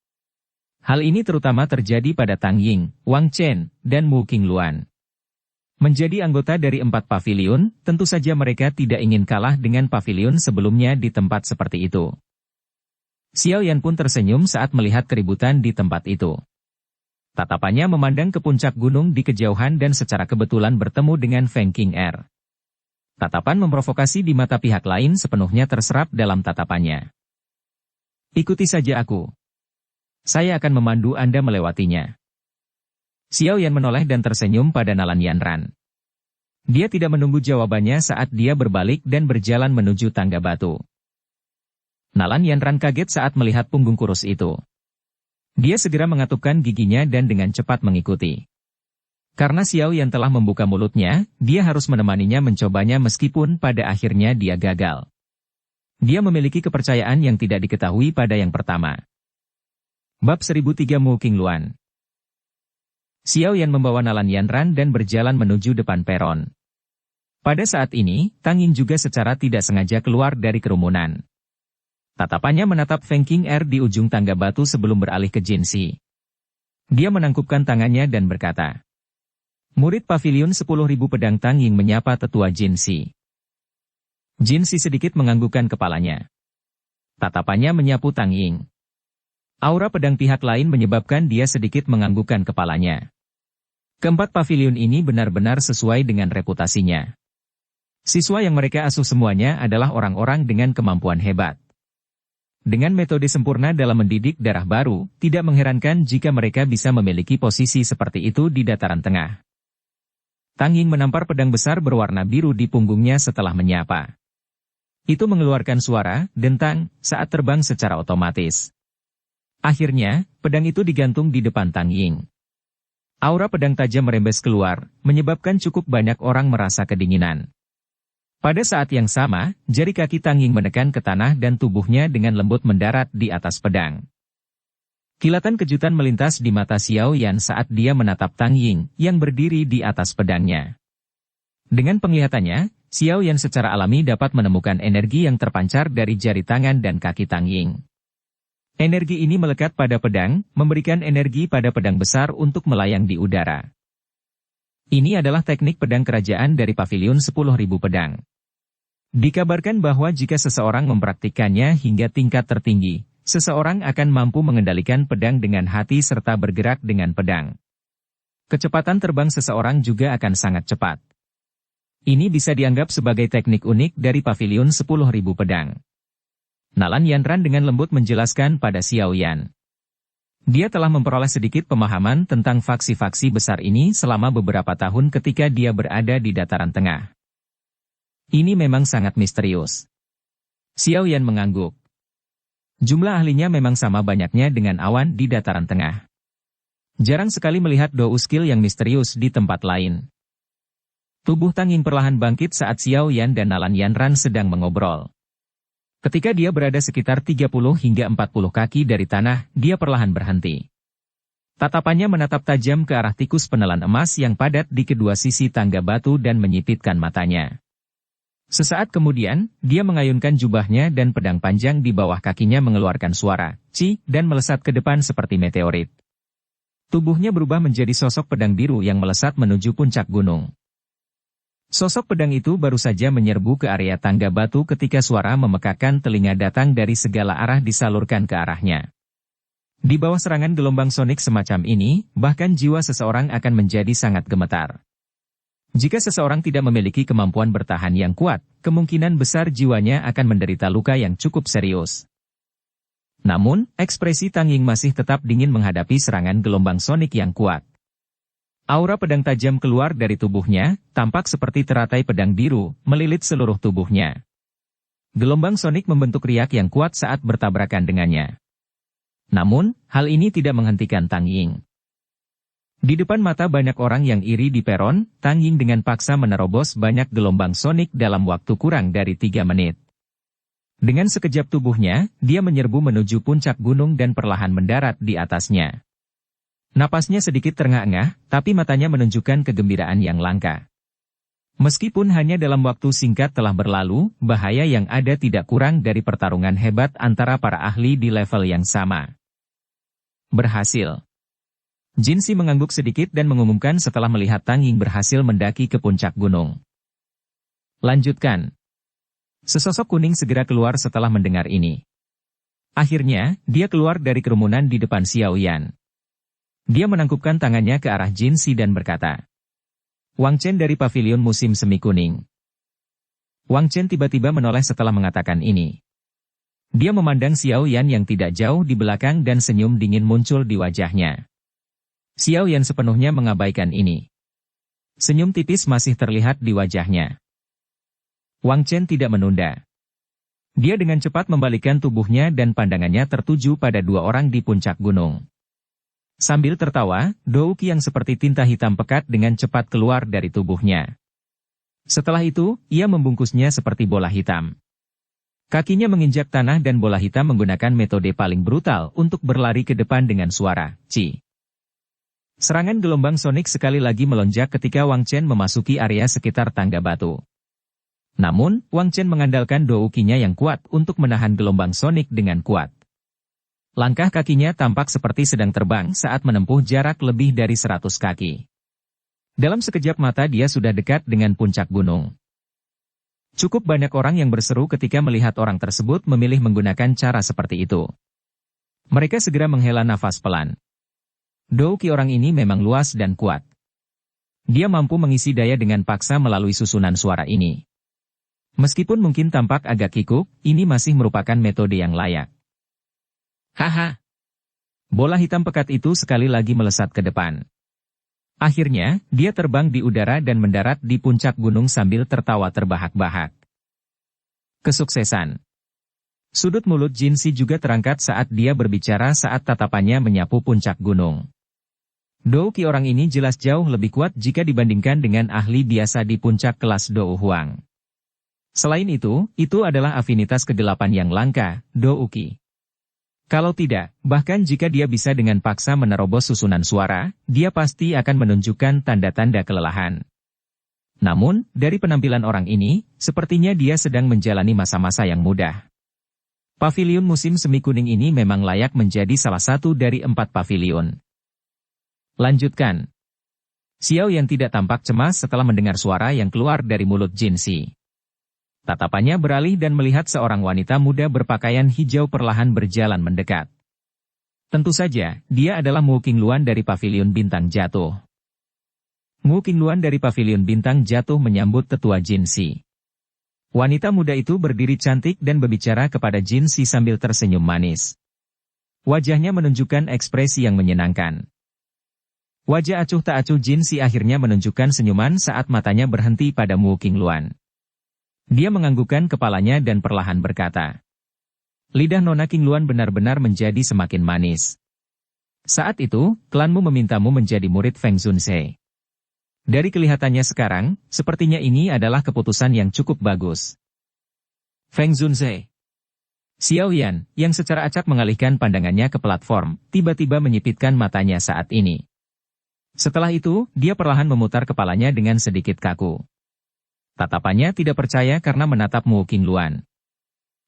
Hal ini terutama terjadi pada Tang Ying, Wang Chen, dan Mu Qingluan. Menjadi anggota dari 4 paviliun, tentu saja mereka tidak ingin kalah dengan paviliun sebelumnya di tempat seperti itu. Xiao Yan pun tersenyum saat melihat keributan di tempat itu. Tatapannya memandang ke puncak gunung di kejauhan dan secara kebetulan bertemu dengan Feng Qing'er. Tatapan memprovokasi di mata pihak lain sepenuhnya terserap dalam tatapannya. Ikuti saja aku. Saya akan memandu Anda melewatinya. Xiao Yan menoleh dan tersenyum pada Nalan Yanran. Dia tidak menunggu jawabannya saat dia berbalik dan berjalan menuju tangga batu. Nalan Yanran kaget saat melihat punggung kurus itu. Dia segera mengatupkan giginya dan dengan cepat mengikuti. Karena Xiao Yan telah membuka mulutnya, dia harus menemaninya mencobanya meskipun pada akhirnya dia gagal. Dia memiliki kepercayaan yang tidak diketahui pada yang pertama. Bab 1003 Mu Qingluan. Xiao Yan membawa Nalan Yanran dan berjalan menuju depan peron. Pada saat ini, Tang Ying juga secara tidak sengaja keluar dari kerumunan. Tatapannya menatap Feng Qing'er di ujung tangga batu sebelum beralih ke Jin Si. Dia menangkupkan tangannya dan berkata, "Murid paviliun 10.000 pedang." Tang Ying menyapa tetua Jin Si. Jin Si sedikit menganggukkan kepalanya. Tatapannya menyapu Tang Ying. Aura pedang pihak lain menyebabkan dia sedikit menganggukkan kepalanya. Keempat paviliun ini benar-benar sesuai dengan reputasinya. Siswa yang mereka asuh semuanya adalah orang-orang dengan kemampuan hebat. Dengan metode sempurna dalam mendidik darah baru, tidak mengherankan jika mereka bisa memiliki posisi seperti itu di dataran tengah. Tang Ying menampar pedang besar berwarna biru di punggungnya setelah menyapa. Itu mengeluarkan suara, dentang, saat terbang secara otomatis. Akhirnya, pedang itu digantung di depan Tang Ying. Aura pedang tajam merembes keluar, menyebabkan cukup banyak orang merasa kedinginan. Pada saat yang sama, jari kaki Tang Ying menekan ke tanah dan tubuhnya dengan lembut mendarat di atas pedang. Kilatan kejutan melintas di mata Xiao Yan saat dia menatap Tang Ying, yang berdiri di atas pedangnya. Dengan penglihatannya, Xiao Yan secara alami dapat menemukan energi yang terpancar dari jari tangan dan kaki Tang Ying. Energi ini melekat pada pedang, memberikan energi pada pedang besar untuk melayang di udara. Ini adalah teknik pedang kerajaan dari paviliun 10.000 pedang. Dikabarkan bahwa jika seseorang mempraktikkannya hingga tingkat tertinggi, seseorang akan mampu mengendalikan pedang dengan hati serta bergerak dengan pedang. Kecepatan terbang seseorang juga akan sangat cepat. Ini bisa dianggap sebagai teknik unik dari paviliun 10.000 pedang. Nalan Yanran dengan lembut menjelaskan pada Xiao Yan. Dia telah memperoleh sedikit pemahaman tentang faksi-faksi besar ini selama beberapa tahun ketika dia berada di dataran tengah. Ini memang sangat misterius. Xiao Yan mengangguk. Jumlah ahlinya memang sama banyaknya dengan awan di dataran tengah. Jarang sekali melihat dou skill yang misterius di tempat lain. Tubuh Tang Ying perlahan bangkit saat Xiao Yan dan Nalan Yanran sedang mengobrol. Ketika dia berada sekitar 30 hingga 40 kaki dari tanah, dia perlahan berhenti. Tatapannya menatap tajam ke arah tikus penelan emas yang padat di kedua sisi tangga batu dan menyipitkan matanya. Sesaat kemudian, dia mengayunkan jubahnya dan pedang panjang di bawah kakinya mengeluarkan suara, "Ci," dan melesat ke depan seperti meteorit. Tubuhnya berubah menjadi sosok pedang biru yang melesat menuju puncak gunung. Sosok pedang itu baru saja menyerbu ke area tangga batu ketika suara memekakkan telinga datang dari segala arah disalurkan ke arahnya. Di bawah serangan gelombang sonik semacam ini, bahkan jiwa seseorang akan menjadi sangat gemetar. Jika seseorang tidak memiliki kemampuan bertahan yang kuat, kemungkinan besar jiwanya akan menderita luka yang cukup serius. Namun, ekspresi Tang Ying masih tetap dingin menghadapi serangan gelombang sonik yang kuat. Aura pedang tajam keluar dari tubuhnya, tampak seperti teratai pedang biru, melilit seluruh tubuhnya. Gelombang sonik membentuk riak yang kuat saat bertabrakan dengannya. Namun, hal ini tidak menghentikan Tang Ying. Di depan mata banyak orang yang iri di peron, Tang Ying dengan paksa menerobos banyak gelombang sonik dalam waktu kurang dari 3 menit. Dengan sekejap tubuhnya, dia menyerbu menuju puncak gunung dan perlahan mendarat di atasnya. Napasnya sedikit terengah-engah, tapi matanya menunjukkan kegembiraan yang langka. Meskipun hanya dalam waktu singkat telah berlalu, bahaya yang ada tidak kurang dari pertarungan hebat antara para ahli di level yang sama. Berhasil. Jinsi mengangguk sedikit dan mengumumkan setelah melihat Tang Ying berhasil mendaki ke puncak gunung. Lanjutkan. Sesosok kuning segera keluar setelah mendengar ini. Akhirnya, dia keluar dari kerumunan di depan Xiao Yan. Dia menangkupkan tangannya ke arah Jinsi dan berkata, "Wang Chen dari pavilion musim semi kuning." Wang Chen tiba-tiba menoleh setelah mengatakan ini. Dia memandang Xiao Yan yang tidak jauh di belakang dan senyum dingin muncul di wajahnya. Xiao Yan sepenuhnya mengabaikan ini. Senyum tipis masih terlihat di wajahnya. Wang Chen tidak menunda. Dia dengan cepat membalikkan tubuhnya dan pandangannya tertuju pada 2 orang di puncak gunung. Sambil tertawa, Douki yang seperti tinta hitam pekat dengan cepat keluar dari tubuhnya. Setelah itu, ia membungkusnya seperti bola hitam. Kakinya menginjak tanah dan bola hitam menggunakan metode paling brutal untuk berlari ke depan dengan suara "Ci". Serangan gelombang sonik sekali lagi melonjak ketika Wang Chen memasuki area sekitar tangga batu. Namun, Wang Chen mengandalkan doukinya yang kuat untuk menahan gelombang sonik dengan kuat. Langkah kakinya tampak seperti sedang terbang saat menempuh jarak lebih dari 100 kaki. Dalam sekejap mata dia sudah dekat dengan puncak gunung. Cukup banyak orang yang berseru ketika melihat orang tersebut memilih menggunakan cara seperti itu. Mereka segera menghela nafas pelan. Douki orang ini memang luas dan kuat. Dia mampu mengisi daya dengan paksa melalui susunan suara ini. Meskipun mungkin tampak agak kikuk, ini masih merupakan metode yang layak. Haha. Bola hitam pekat itu sekali lagi melesat ke depan. Akhirnya, dia terbang di udara dan mendarat di puncak gunung sambil tertawa terbahak-bahak. Kesuksesan. Sudut mulut Jinsi juga terangkat saat dia berbicara saat tatapannya menyapu puncak gunung. Douki orang ini jelas jauh lebih kuat jika dibandingkan dengan ahli biasa di puncak kelas Dou Huang. Selain itu adalah afinitas ke-8 yang langka, Douki. Kalau tidak, bahkan jika dia bisa dengan paksa menerobos susunan suara, dia pasti akan menunjukkan tanda-tanda kelelahan. Namun, dari penampilan orang ini, sepertinya dia sedang menjalani masa-masa yang mudah. Pavilion musim semi kuning ini memang layak menjadi salah satu dari 4 pavilion. Lanjutkan. Xiao Yan tidak tampak cemas setelah mendengar suara yang keluar dari mulut Jinsi. Tatapannya beralih dan melihat seorang wanita muda berpakaian hijau perlahan berjalan mendekat. Tentu saja, dia adalah Mu Qingluan dari pavilion bintang jatuh. Mu Qingluan dari pavilion bintang jatuh menyambut tetua Jinsi. Wanita muda itu berdiri cantik dan berbicara kepada Jinsi sambil tersenyum manis. Wajahnya menunjukkan ekspresi yang menyenangkan. Wajah acuh tak acuh Jinsi akhirnya menunjukkan senyuman saat matanya berhenti pada Mu Qingluan. Dia menganggukkan kepalanya dan perlahan berkata, "Lidah Nona Qingluan benar-benar menjadi semakin manis. Saat itu, klanmu memintamu menjadi murid Feng Zunze. Dari kelihatannya sekarang, sepertinya ini adalah keputusan yang cukup bagus." Feng Zunze. Xiao Yan, yang secara acak mengalihkan pandangannya ke platform, tiba-tiba menyipitkan matanya saat ini. Setelah itu, dia perlahan memutar kepalanya dengan sedikit kaku. Tatapannya tidak percaya karena menatap Mu Qingluan.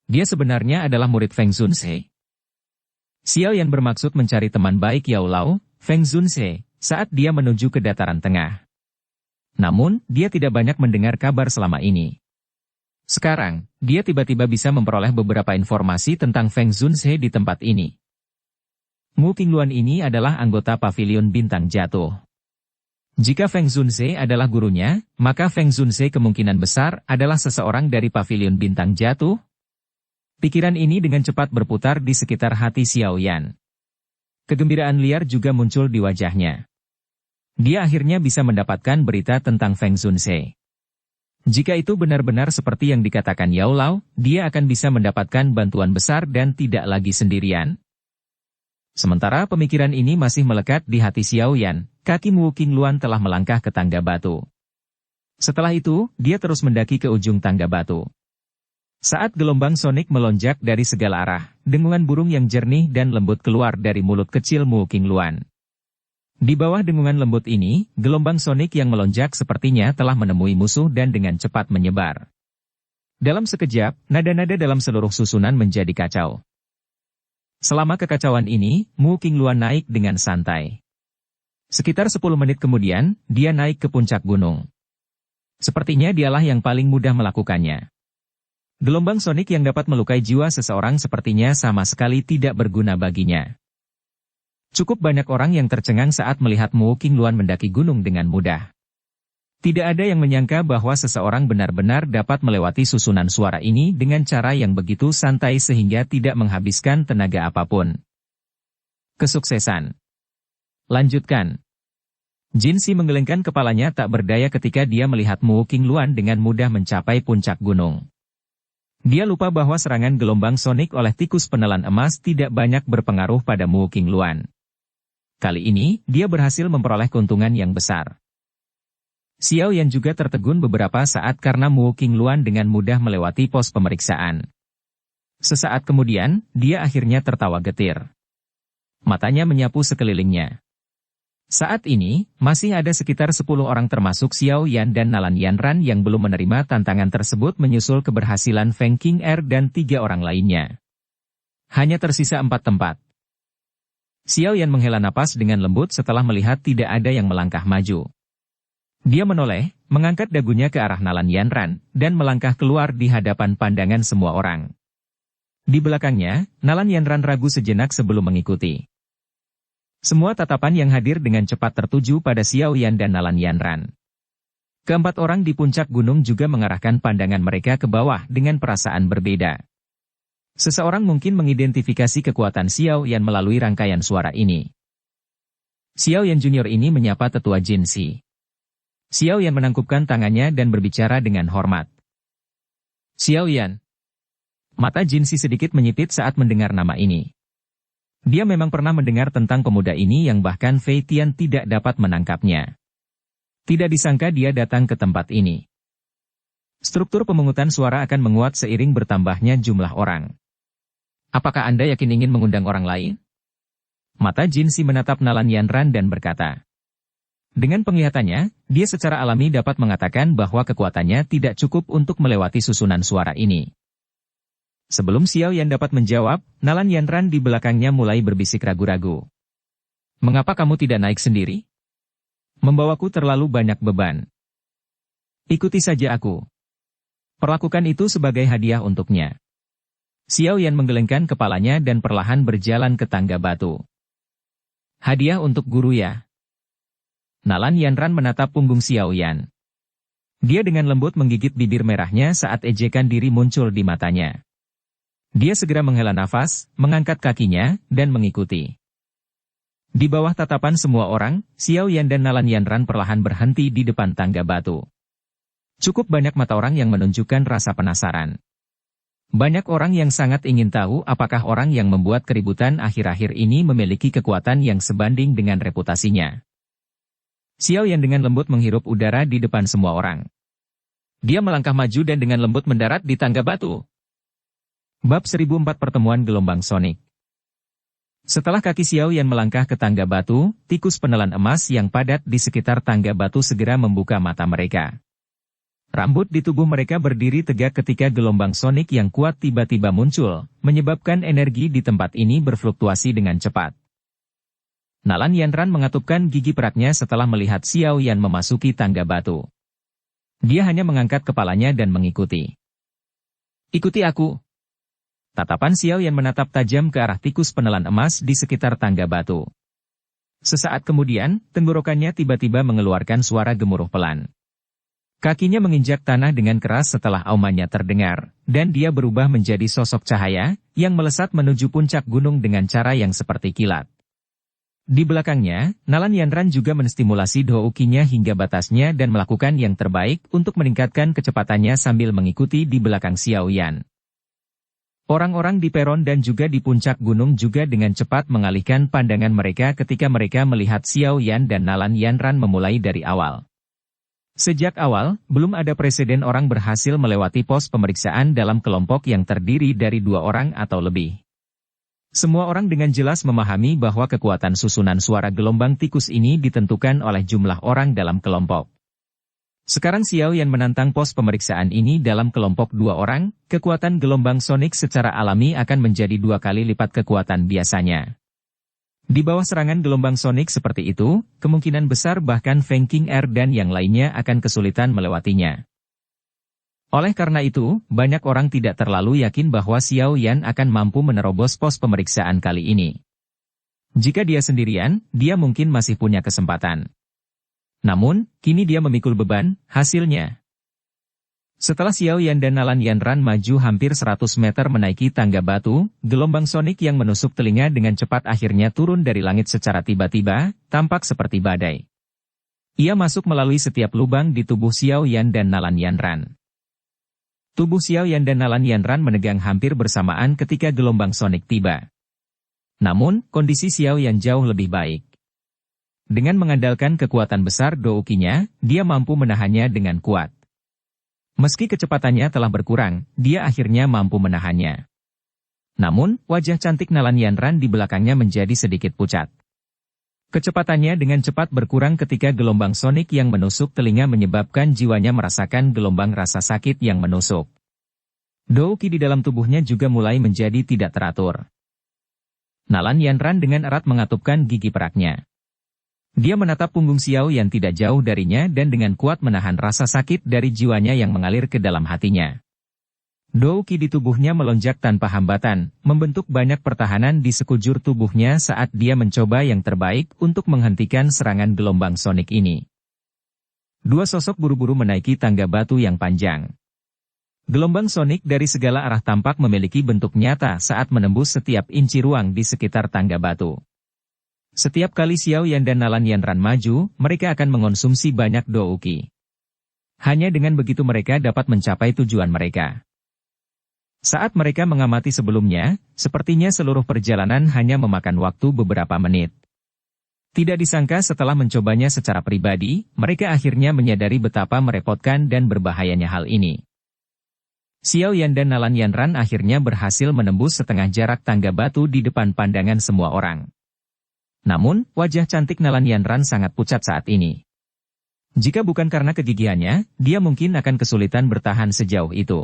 Dia sebenarnya adalah murid Feng Zunze. Xiao Yan bermaksud mencari teman baik Yao Lao, Feng Zunze, saat dia menuju ke dataran tengah. Namun, dia tidak banyak mendengar kabar selama ini. Sekarang, dia tiba-tiba bisa memperoleh beberapa informasi tentang Feng Zunze di tempat ini. Mu Qingluan ini adalah anggota pavilion bintang jatuh. Jika Feng Zunze adalah gurunya, maka Feng Zunze kemungkinan besar adalah seseorang dari pavilion bintang jatuh. Pikiran ini dengan cepat berputar di sekitar hati Xiao Yan. Kegembiraan liar juga muncul di wajahnya. Dia akhirnya bisa mendapatkan berita tentang Feng Zunze. Jika itu benar-benar seperti yang dikatakan Yao Lao, dia akan bisa mendapatkan bantuan besar dan tidak lagi sendirian. Sementara pemikiran ini masih melekat di hati Xiao Yan, kaki Mu Qingluan telah melangkah ke tangga batu. Setelah itu, dia terus mendaki ke ujung tangga batu. Saat gelombang sonik melonjak dari segala arah, dengungan burung yang jernih dan lembut keluar dari mulut kecil Mu Qingluan. Di bawah dengungan lembut ini, gelombang sonik yang melonjak sepertinya telah menemui musuh dan dengan cepat menyebar. Dalam sekejap, nada-nada dalam seluruh susunan menjadi kacau. Selama kekacauan ini, Mu Qingluan naik dengan santai. Sekitar 10 menit kemudian, dia naik ke puncak gunung. Sepertinya dialah yang paling mudah melakukannya. Gelombang sonik yang dapat melukai jiwa seseorang sepertinya sama sekali tidak berguna baginya. Cukup banyak orang yang tercengang saat melihat Mu Qingluan mendaki gunung dengan mudah. Tidak ada yang menyangka bahwa seseorang benar-benar dapat melewati susunan suara ini dengan cara yang begitu santai sehingga tidak menghabiskan tenaga apapun. Kesuksesan. Lanjutkan. Jinsi menggelengkan kepalanya tak berdaya ketika dia melihat Mu Qingluan dengan mudah mencapai puncak gunung. Dia lupa bahwa serangan gelombang sonik oleh tikus penelan emas tidak banyak berpengaruh pada Mu Qingluan. Kali ini, dia berhasil memperoleh keuntungan yang besar. Xiao Yan juga tertegun beberapa saat karena Mu Qingluan dengan mudah melewati pos pemeriksaan. Sesaat kemudian, dia akhirnya tertawa getir. Matanya menyapu sekelilingnya. Saat ini, masih ada sekitar 10 orang termasuk Xiao Yan dan Nalan Yanran yang belum menerima tantangan tersebut menyusul keberhasilan Feng Qing'er dan 3 orang lainnya. Hanya tersisa 4 tempat. Xiao Yan menghela napas dengan lembut setelah melihat tidak ada yang melangkah maju. Dia menoleh, mengangkat dagunya ke arah Nalan Yanran, dan melangkah keluar di hadapan pandangan semua orang. Di belakangnya, Nalan Yanran ragu sejenak sebelum mengikuti. Semua tatapan yang hadir dengan cepat tertuju pada Xiao Yan dan Nalan Yanran. Keempat orang di puncak gunung juga mengarahkan pandangan mereka ke bawah dengan perasaan berbeda. Seseorang mungkin mengidentifikasi kekuatan Xiao Yan melalui rangkaian suara ini. Xiao Yan Junior ini menyapa tetua Jinsi. Xiao Yan menangkupkan tangannya dan berbicara dengan hormat. Xiao Yan. Mata Jinsi sedikit menyipit saat mendengar nama ini. Dia memang pernah mendengar tentang pemuda ini yang bahkan Fei Tian tidak dapat menangkapnya. Tidak disangka dia datang ke tempat ini. Struktur pemungutan suara akan menguat seiring bertambahnya jumlah orang. Apakah Anda yakin ingin mengundang orang lain? Mata Jinsi menatap Nalan Yanran dan berkata. Dengan penglihatannya, dia secara alami dapat mengatakan bahwa kekuatannya tidak cukup untuk melewati susunan suara ini. Sebelum Xiao Yan dapat menjawab, Nalan Yanran di belakangnya mulai berbisik ragu-ragu. Mengapa kamu tidak naik sendiri? Membawaku terlalu banyak beban. Ikuti saja aku. Perlakukan itu sebagai hadiah untuknya. Xiao Yan menggelengkan kepalanya dan perlahan berjalan ke tangga batu. Hadiah untuk guru ya. Nalan Yanran menatap punggung Xiao Yan. Dia dengan lembut menggigit bibir merahnya saat ejekan diri muncul di matanya. Dia segera menghela nafas, mengangkat kakinya, dan mengikuti. Di bawah tatapan semua orang, Xiao Yan dan Nalan Yanran perlahan berhenti di depan tangga batu. Cukup banyak mata orang yang menunjukkan rasa penasaran. Banyak orang yang sangat ingin tahu apakah orang yang membuat keributan akhir-akhir ini memiliki kekuatan yang sebanding dengan reputasinya. Xiao Yan dengan lembut menghirup udara di depan semua orang. Dia melangkah maju dan dengan lembut mendarat di tangga batu. Bab 1004 Pertemuan Gelombang Sonik. Setelah kaki Xiao Yan melangkah ke tangga batu, tikus penelan emas yang padat di sekitar tangga batu segera membuka mata mereka. Rambut di tubuh mereka berdiri tegak ketika gelombang sonik yang kuat tiba-tiba muncul, menyebabkan energi di tempat ini berfluktuasi dengan cepat. Nalan Yanran mengatupkan gigi peraknya setelah melihat Xiao Yan memasuki tangga batu. Dia hanya mengangkat kepalanya dan mengikuti. Ikuti aku. Tatapan Xiao Yan menatap tajam ke arah tikus penelan emas di sekitar tangga batu. Sesaat kemudian, tenggorokannya tiba-tiba mengeluarkan suara gemuruh pelan. Kakinya menginjak tanah dengan keras setelah aumannya terdengar, dan dia berubah menjadi sosok cahaya, yang melesat menuju puncak gunung dengan cara yang seperti kilat. Di belakangnya, Nalan Yanran juga menstimulasi Douqinya hingga batasnya dan melakukan yang terbaik untuk meningkatkan kecepatannya sambil mengikuti di belakang Xiao Yan. Orang-orang di peron dan juga di puncak gunung juga dengan cepat mengalihkan pandangan mereka ketika mereka melihat Xiao Yan dan Nalan Yanran memulai dari awal. Sejak awal, belum ada presiden orang berhasil melewati pos pemeriksaan dalam kelompok yang terdiri dari 2 orang atau lebih. Semua orang dengan jelas memahami bahwa kekuatan susunan suara gelombang tikus ini ditentukan oleh jumlah orang dalam kelompok. Sekarang Xiao Yan menantang pos pemeriksaan ini dalam kelompok 2 orang, kekuatan gelombang sonik secara alami akan menjadi 2 kali lipat kekuatan biasanya. Di bawah serangan gelombang sonik seperti itu, kemungkinan besar bahkan Feng Qing'er dan yang lainnya akan kesulitan melewatinya. Oleh karena itu, banyak orang tidak terlalu yakin bahwa Xiao Yan akan mampu menerobos pos pemeriksaan kali ini. Jika dia sendirian, dia mungkin masih punya kesempatan. Namun, kini dia memikul beban, hasilnya. Setelah Xiao Yan dan Nalan Yanran maju hampir 100 meter menaiki tangga batu, gelombang sonik yang menusuk telinga dengan cepat akhirnya turun dari langit secara tiba-tiba, tampak seperti badai. Ia masuk melalui setiap lubang di tubuh Xiao Yan dan Nalan Yanran. Tubuh Xiao Yan dan Nalan Yanran menegang hampir bersamaan ketika gelombang sonik tiba. Namun, kondisi Xiao Yan jauh lebih baik. Dengan mengandalkan kekuatan besar doukinya, dia mampu menahannya dengan kuat. Meski kecepatannya telah berkurang, dia akhirnya mampu menahannya. Namun, wajah cantik Nalan Yanran di belakangnya menjadi sedikit pucat. Kecepatannya dengan cepat berkurang ketika gelombang sonik yang menusuk telinga menyebabkan jiwanya merasakan gelombang rasa sakit yang menusuk. Douki di dalam tubuhnya juga mulai menjadi tidak teratur. Nalan Yanran dengan erat mengatupkan gigi peraknya. Dia menatap punggung Xiao yang tidak jauh darinya dan dengan kuat menahan rasa sakit dari jiwanya yang mengalir ke dalam hatinya. Douki di tubuhnya melonjak tanpa hambatan, membentuk banyak pertahanan di sekujur tubuhnya saat dia mencoba yang terbaik untuk menghentikan serangan gelombang sonik ini. 2 sosok buru-buru menaiki tangga batu yang panjang. Gelombang sonik dari segala arah tampak memiliki bentuk nyata saat menembus setiap inci ruang di sekitar tangga batu. Setiap kali Xiao Yan dan Nalan Yanran maju, mereka akan mengonsumsi banyak douki. Hanya dengan begitu mereka dapat mencapai tujuan mereka. Saat mereka mengamati sebelumnya, sepertinya seluruh perjalanan hanya memakan waktu beberapa menit. Tidak disangka setelah mencobanya secara pribadi, mereka akhirnya menyadari betapa merepotkan dan berbahayanya hal ini. Xiao Yan dan Nalan Yanran akhirnya berhasil menembus setengah jarak tangga batu di depan pandangan semua orang. Namun, wajah cantik Nalan Yanran sangat pucat saat ini. Jika bukan karena kegigihannya, dia mungkin akan kesulitan bertahan sejauh itu.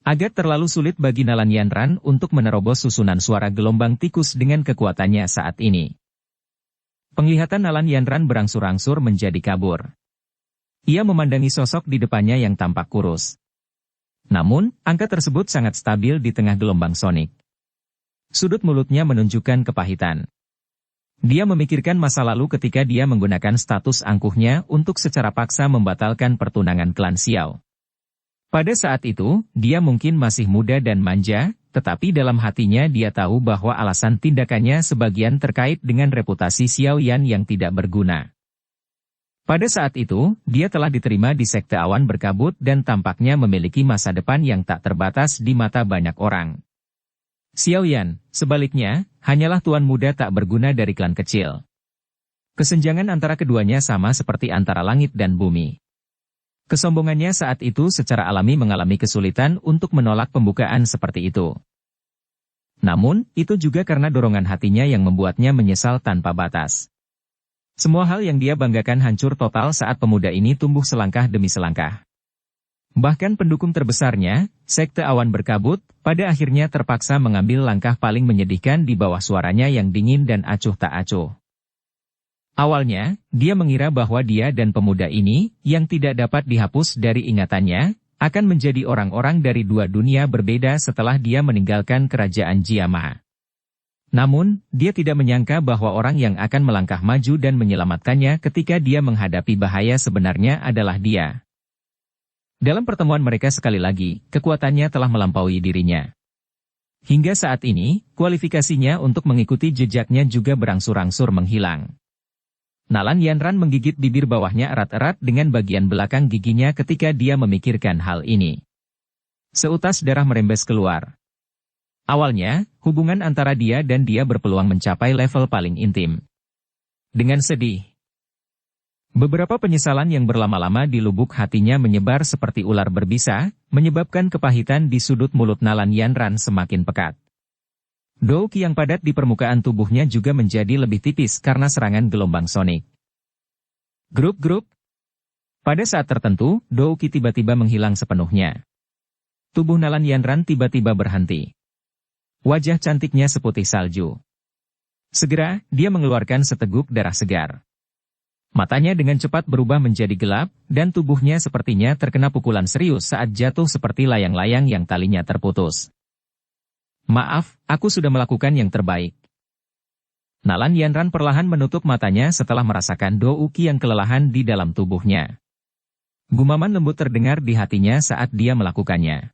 Agak terlalu sulit bagi Nalan Yanran untuk menerobos susunan suara gelombang tikus dengan kekuatannya saat ini. Penglihatan Nalan Yanran berangsur-angsur menjadi kabur. Ia memandangi sosok di depannya yang tampak kurus. Namun, angka tersebut sangat stabil di tengah gelombang sonik. Sudut mulutnya menunjukkan kepahitan. Dia memikirkan masa lalu ketika dia menggunakan status angkuhnya untuk secara paksa membatalkan pertunangan klan Xiao. Pada saat itu, dia mungkin masih muda dan manja, tetapi dalam hatinya dia tahu bahwa alasan tindakannya sebagian terkait dengan reputasi Xiao Yan yang tidak berguna. Pada saat itu, dia telah diterima di Sekte Awan Berkabut dan tampaknya memiliki masa depan yang tak terbatas di mata banyak orang. Xiao Yan, sebaliknya, hanyalah tuan muda tak berguna dari klan kecil. Kesenjangan antara keduanya sama seperti antara langit dan bumi. Kesombongannya saat itu secara alami mengalami kesulitan untuk menolak pembukaan seperti itu. Namun, itu juga karena dorongan hatinya yang membuatnya menyesal tanpa batas. Semua hal yang dia banggakan hancur total saat pemuda ini tumbuh selangkah demi selangkah. Bahkan pendukung terbesarnya, Sekte Awan Berkabut, pada akhirnya terpaksa mengambil langkah paling menyedihkan di bawah suaranya yang dingin dan acuh tak acuh. Awalnya, dia mengira bahwa dia dan pemuda ini, yang tidak dapat dihapus dari ingatannya, akan menjadi orang-orang dari 2 dunia berbeda setelah dia meninggalkan kerajaan Jiama. Namun, dia tidak menyangka bahwa orang yang akan melangkah maju dan menyelamatkannya ketika dia menghadapi bahaya sebenarnya adalah dia. Dalam pertemuan mereka sekali lagi, kekuatannya telah melampaui dirinya. Hingga saat ini, kualifikasinya untuk mengikuti jejaknya juga berangsur-angsur menghilang. Nalan Yanran menggigit bibir bawahnya erat-erat dengan bagian belakang giginya ketika dia memikirkan hal ini. Seutas darah merembes keluar. Awalnya, hubungan antara dia dan dia berpeluang mencapai level paling intim. Dengan sedih, beberapa penyesalan yang berlama-lama di lubuk hatinya menyebar seperti ular berbisa, menyebabkan kepahitan di sudut mulut Nalan Yanran semakin pekat. Douki yang padat di permukaan tubuhnya juga menjadi lebih tipis karena serangan gelombang sonik. Grup-grup. Pada saat tertentu, Douki tiba-tiba menghilang sepenuhnya. Tubuh Nalan Yanran tiba-tiba berhenti. Wajah cantiknya seputih salju. Segera, dia mengeluarkan seteguk darah segar. Matanya dengan cepat berubah menjadi gelap, dan tubuhnya sepertinya terkena pukulan serius saat jatuh seperti layang-layang yang talinya terputus. Maaf, aku sudah melakukan yang terbaik. Nalan Yanran perlahan menutup matanya setelah merasakan Douki yang kelelahan di dalam tubuhnya. Gumaman lembut terdengar di hatinya saat dia melakukannya.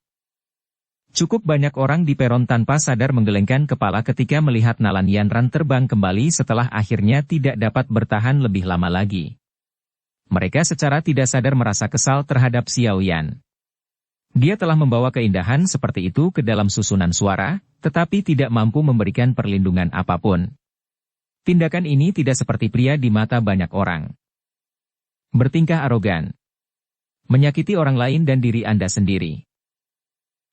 Cukup banyak orang di peron tanpa sadar menggelengkan kepala ketika melihat Nalan Yanran terbang kembali setelah akhirnya tidak dapat bertahan lebih lama lagi. Mereka secara tidak sadar merasa kesal terhadap Xiao Yan. Dia telah membawa keindahan seperti itu ke dalam susunan suara, tetapi tidak mampu memberikan perlindungan apapun. Tindakan ini tidak seperti pria di mata banyak orang. Bertingkah arogan. Menyakiti orang lain dan diri Anda sendiri.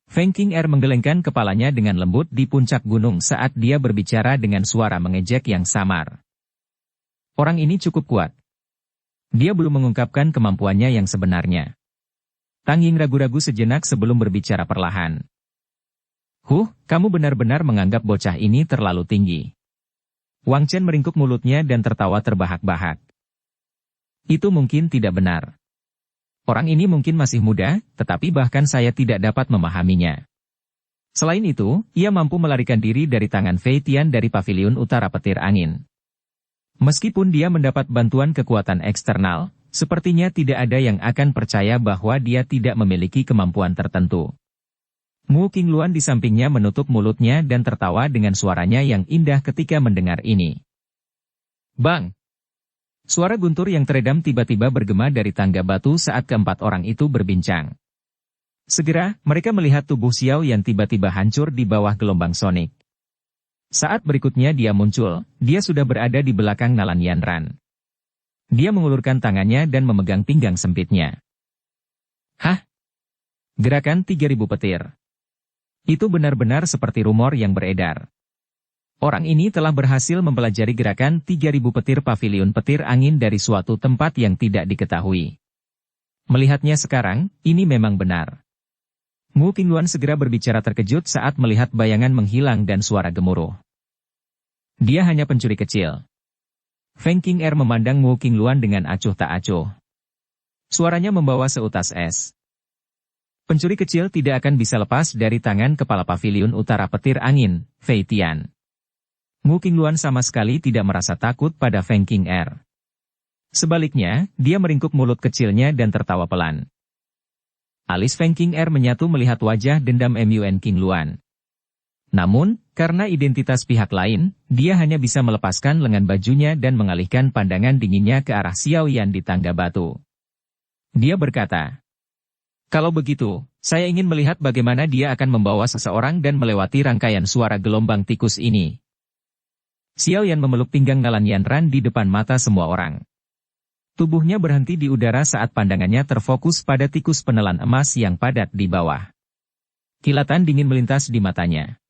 Feng Qing'er menggelengkan kepalanya dengan lembut di puncak gunung saat dia berbicara dengan suara mengejek yang samar. Orang ini cukup kuat. Dia belum mengungkapkan kemampuannya yang sebenarnya. Tang Ying ragu-ragu sejenak sebelum berbicara perlahan. Kamu benar-benar menganggap bocah ini terlalu tinggi. Wang Chen meringkuk mulutnya dan tertawa terbahak-bahak. Itu mungkin tidak benar. Orang ini mungkin masih muda, tetapi bahkan saya tidak dapat memahaminya. Selain itu, ia mampu melarikan diri dari tangan Fei Tian dari paviliun utara petir angin. Meskipun dia mendapat bantuan kekuatan eksternal, sepertinya tidak ada yang akan percaya bahwa dia tidak memiliki kemampuan tertentu. Mu Qingluan di sampingnya menutup mulutnya dan tertawa dengan suaranya yang indah ketika mendengar ini. Bang! Suara guntur yang teredam tiba-tiba bergema dari tangga batu saat keempat orang itu berbincang. Segera, mereka melihat tubuh Xiao yang tiba-tiba hancur di bawah gelombang sonik. Saat berikutnya dia muncul, dia sudah berada di belakang Nalan Yanran. Dia mengulurkan tangannya dan memegang pinggang sempitnya. Hah? Gerakan 3000 petir. Itu benar-benar seperti rumor yang beredar. Orang ini telah berhasil mempelajari gerakan 3000 petir paviliun petir angin dari suatu tempat yang tidak diketahui. Melihatnya sekarang, ini memang benar. Mu Qingluan segera berbicara terkejut saat melihat bayangan menghilang dan suara gemuruh. Dia hanya pencuri kecil. Feng Qing'er memandang Mu Qingluan dengan acuh tak acuh. Suaranya membawa seutas es. Pencuri kecil tidak akan bisa lepas dari tangan kepala paviliun utara petir angin, Fei Tian. Mu Qingluan sama sekali tidak merasa takut pada Feng Qing'er. Sebaliknya, dia meringkuk mulut kecilnya dan tertawa pelan. Alis Feng Qing'er menyatu melihat wajah dendam Mun Qingluan. Namun, karena identitas pihak lain, dia hanya bisa melepaskan lengan bajunya dan mengalihkan pandangan dinginnya ke arah Xiao Yan di tangga batu. Dia berkata, "Kalau begitu, saya ingin melihat bagaimana dia akan membawa seseorang dan melewati rangkaian suara gelombang tikus ini." Xiao Yan memeluk pinggang Nalan Yanran di depan mata semua orang. Tubuhnya berhenti di udara saat pandangannya terfokus pada tikus penelan emas yang padat di bawah. Kilatan dingin melintas di matanya.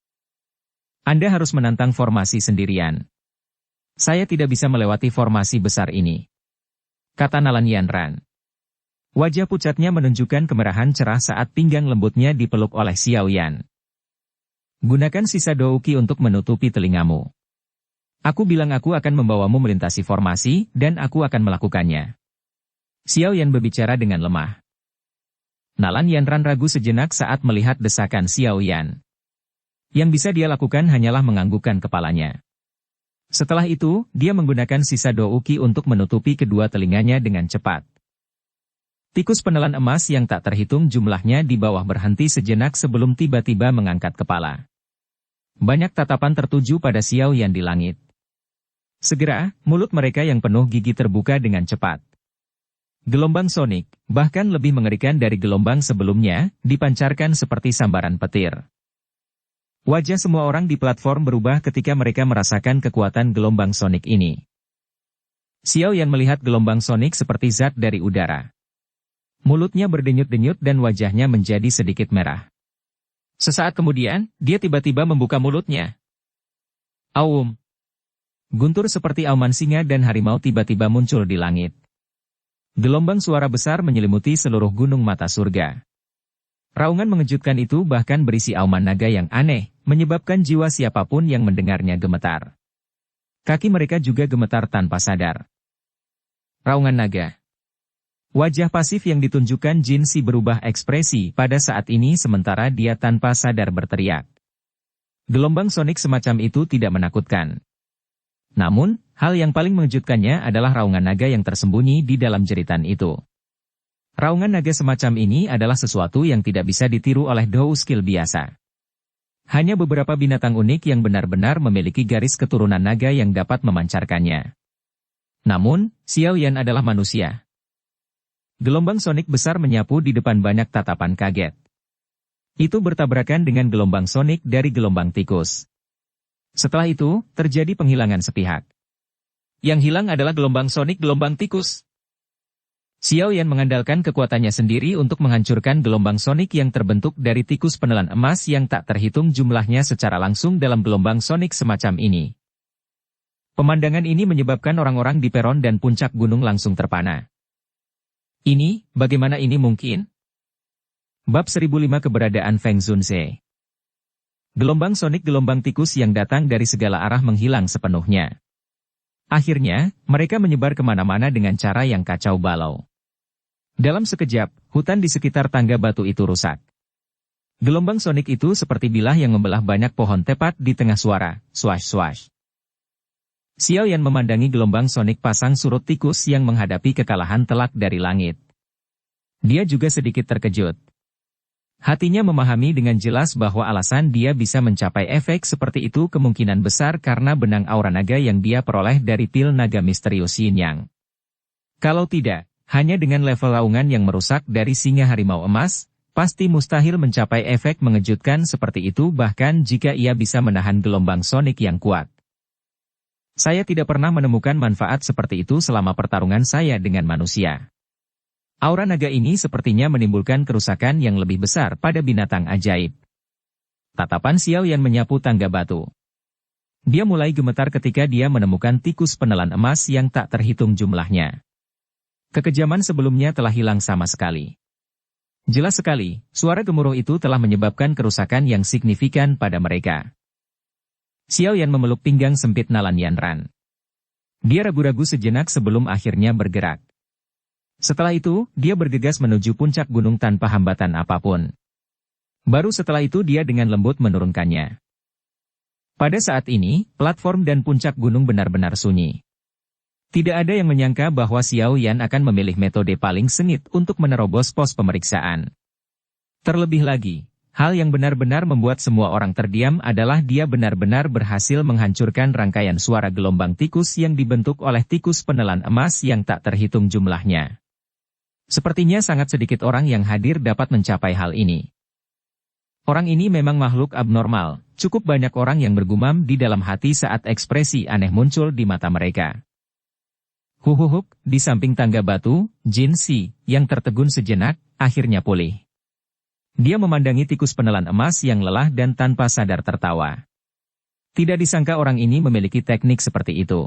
Anda harus menantang formasi sendirian. Saya tidak bisa melewati formasi besar ini, kata Nalan Yanran. Wajah pucatnya menunjukkan kemerahan cerah saat pinggang lembutnya dipeluk oleh Xiao Yan. Gunakan sisa Douki untuk menutupi telingamu. Aku bilang aku akan membawamu melintasi formasi, dan aku akan melakukannya. Xiao Yan berbicara dengan lemah. Nalan Yanran ragu sejenak saat melihat desakan Xiao Yan. Yang bisa dia lakukan hanyalah menganggukkan kepalanya. Setelah itu, dia menggunakan sisa Douki untuk menutupi kedua telinganya dengan cepat. Tikus penelan emas yang tak terhitung jumlahnya di bawah berhenti sejenak sebelum tiba-tiba mengangkat kepala. Banyak tatapan tertuju pada Xiao Yan di langit. Segera, mulut mereka yang penuh gigi terbuka dengan cepat. Gelombang sonik, bahkan lebih mengerikan dari gelombang sebelumnya, dipancarkan seperti sambaran petir. Wajah semua orang di platform berubah ketika mereka merasakan kekuatan gelombang sonik ini. Xiao Yan melihat gelombang sonik seperti zat dari udara. Mulutnya berdenyut-denyut dan wajahnya menjadi sedikit merah. Sesaat kemudian, dia tiba-tiba membuka mulutnya. Aum! Guntur seperti auman singa dan harimau tiba-tiba muncul di langit. Gelombang suara besar menyelimuti seluruh gunung mata surga. Raungan mengejutkan itu bahkan berisi auman naga yang aneh, menyebabkan jiwa siapapun yang mendengarnya gemetar. Kaki mereka juga gemetar tanpa sadar. Raungan naga. Wajah pasif yang ditunjukkan Jin Si berubah ekspresi pada saat ini sementara dia tanpa sadar berteriak. Gelombang sonik semacam itu tidak menakutkan. Namun, hal yang paling mengejutkannya adalah raungan naga yang tersembunyi di dalam jeritan itu. Raungan naga semacam ini adalah sesuatu yang tidak bisa ditiru oleh Dou skill biasa. Hanya beberapa binatang unik yang benar-benar memiliki garis keturunan naga yang dapat memancarkannya. Namun, Xiao Yan adalah manusia. Gelombang sonik besar menyapu di depan banyak tatapan kaget. Itu bertabrakan dengan gelombang sonik dari gelombang tikus. Setelah itu, terjadi penghilangan sepihak. Yang hilang adalah gelombang sonik gelombang tikus. Xiao Yan mengandalkan kekuatannya sendiri untuk menghancurkan gelombang sonik yang terbentuk dari tikus penelan emas yang tak terhitung jumlahnya secara langsung dalam gelombang sonik semacam ini. Pemandangan ini menyebabkan orang-orang di peron dan puncak gunung langsung terpana. Bagaimana ini mungkin? Bab 1005 Keberadaan Feng Zunze. Gelombang sonik gelombang tikus yang datang dari segala arah menghilang sepenuhnya. Akhirnya, mereka menyebar kemana-mana dengan cara yang kacau balau. Dalam sekejap, hutan di sekitar tangga batu itu rusak. Gelombang sonik itu seperti bilah yang membelah banyak pohon tepat di tengah suara, swash-swash. Xiao Yan memandangi gelombang sonik pasang surut tikus yang menghadapi kekalahan telak dari langit. Dia juga sedikit terkejut. Hatinya memahami dengan jelas bahwa alasan dia bisa mencapai efek seperti itu kemungkinan besar karena benang aura naga yang dia peroleh dari pil naga misterius Yin Yang. Kalau tidak, hanya dengan level raungan yang merusak dari singa harimau emas, pasti mustahil mencapai efek mengejutkan seperti itu bahkan jika ia bisa menahan gelombang sonik yang kuat. Saya tidak pernah menemukan manfaat seperti itu selama pertarungan saya dengan manusia. Aura naga ini sepertinya menimbulkan kerusakan yang lebih besar pada binatang ajaib. Tatapan Xiao Yan menyapu tangga batu. Dia mulai gemetar ketika dia menemukan tikus penelan emas yang tak terhitung jumlahnya. Kekejaman sebelumnya telah hilang sama sekali. Jelas sekali, suara gemuruh itu telah menyebabkan kerusakan yang signifikan pada mereka. Xiao Yan memeluk pinggang sempit Nalan Yanran. Dia ragu-ragu sejenak sebelum akhirnya bergerak. Setelah itu, dia bergegas menuju puncak gunung tanpa hambatan apapun. Baru setelah itu dia dengan lembut menurunkannya. Pada saat ini, platform dan puncak gunung benar-benar sunyi. Tidak ada yang menyangka bahwa Xiao Yan akan memilih metode paling sengit untuk menerobos pos pemeriksaan. Terlebih lagi, hal yang benar-benar membuat semua orang terdiam adalah dia benar-benar berhasil menghancurkan rangkaian suara gelombang tikus yang dibentuk oleh tikus penelan emas yang tak terhitung jumlahnya. Sepertinya sangat sedikit orang yang hadir dapat mencapai hal ini. Orang ini memang makhluk abnormal, cukup banyak orang yang bergumam di dalam hati saat ekspresi aneh muncul di mata mereka. Huhuhuk, di samping tangga batu, Jin Si, yang tertegun sejenak, akhirnya pulih. Dia memandangi tikus penelan emas yang lelah dan tanpa sadar tertawa. Tidak disangka orang ini memiliki teknik seperti itu.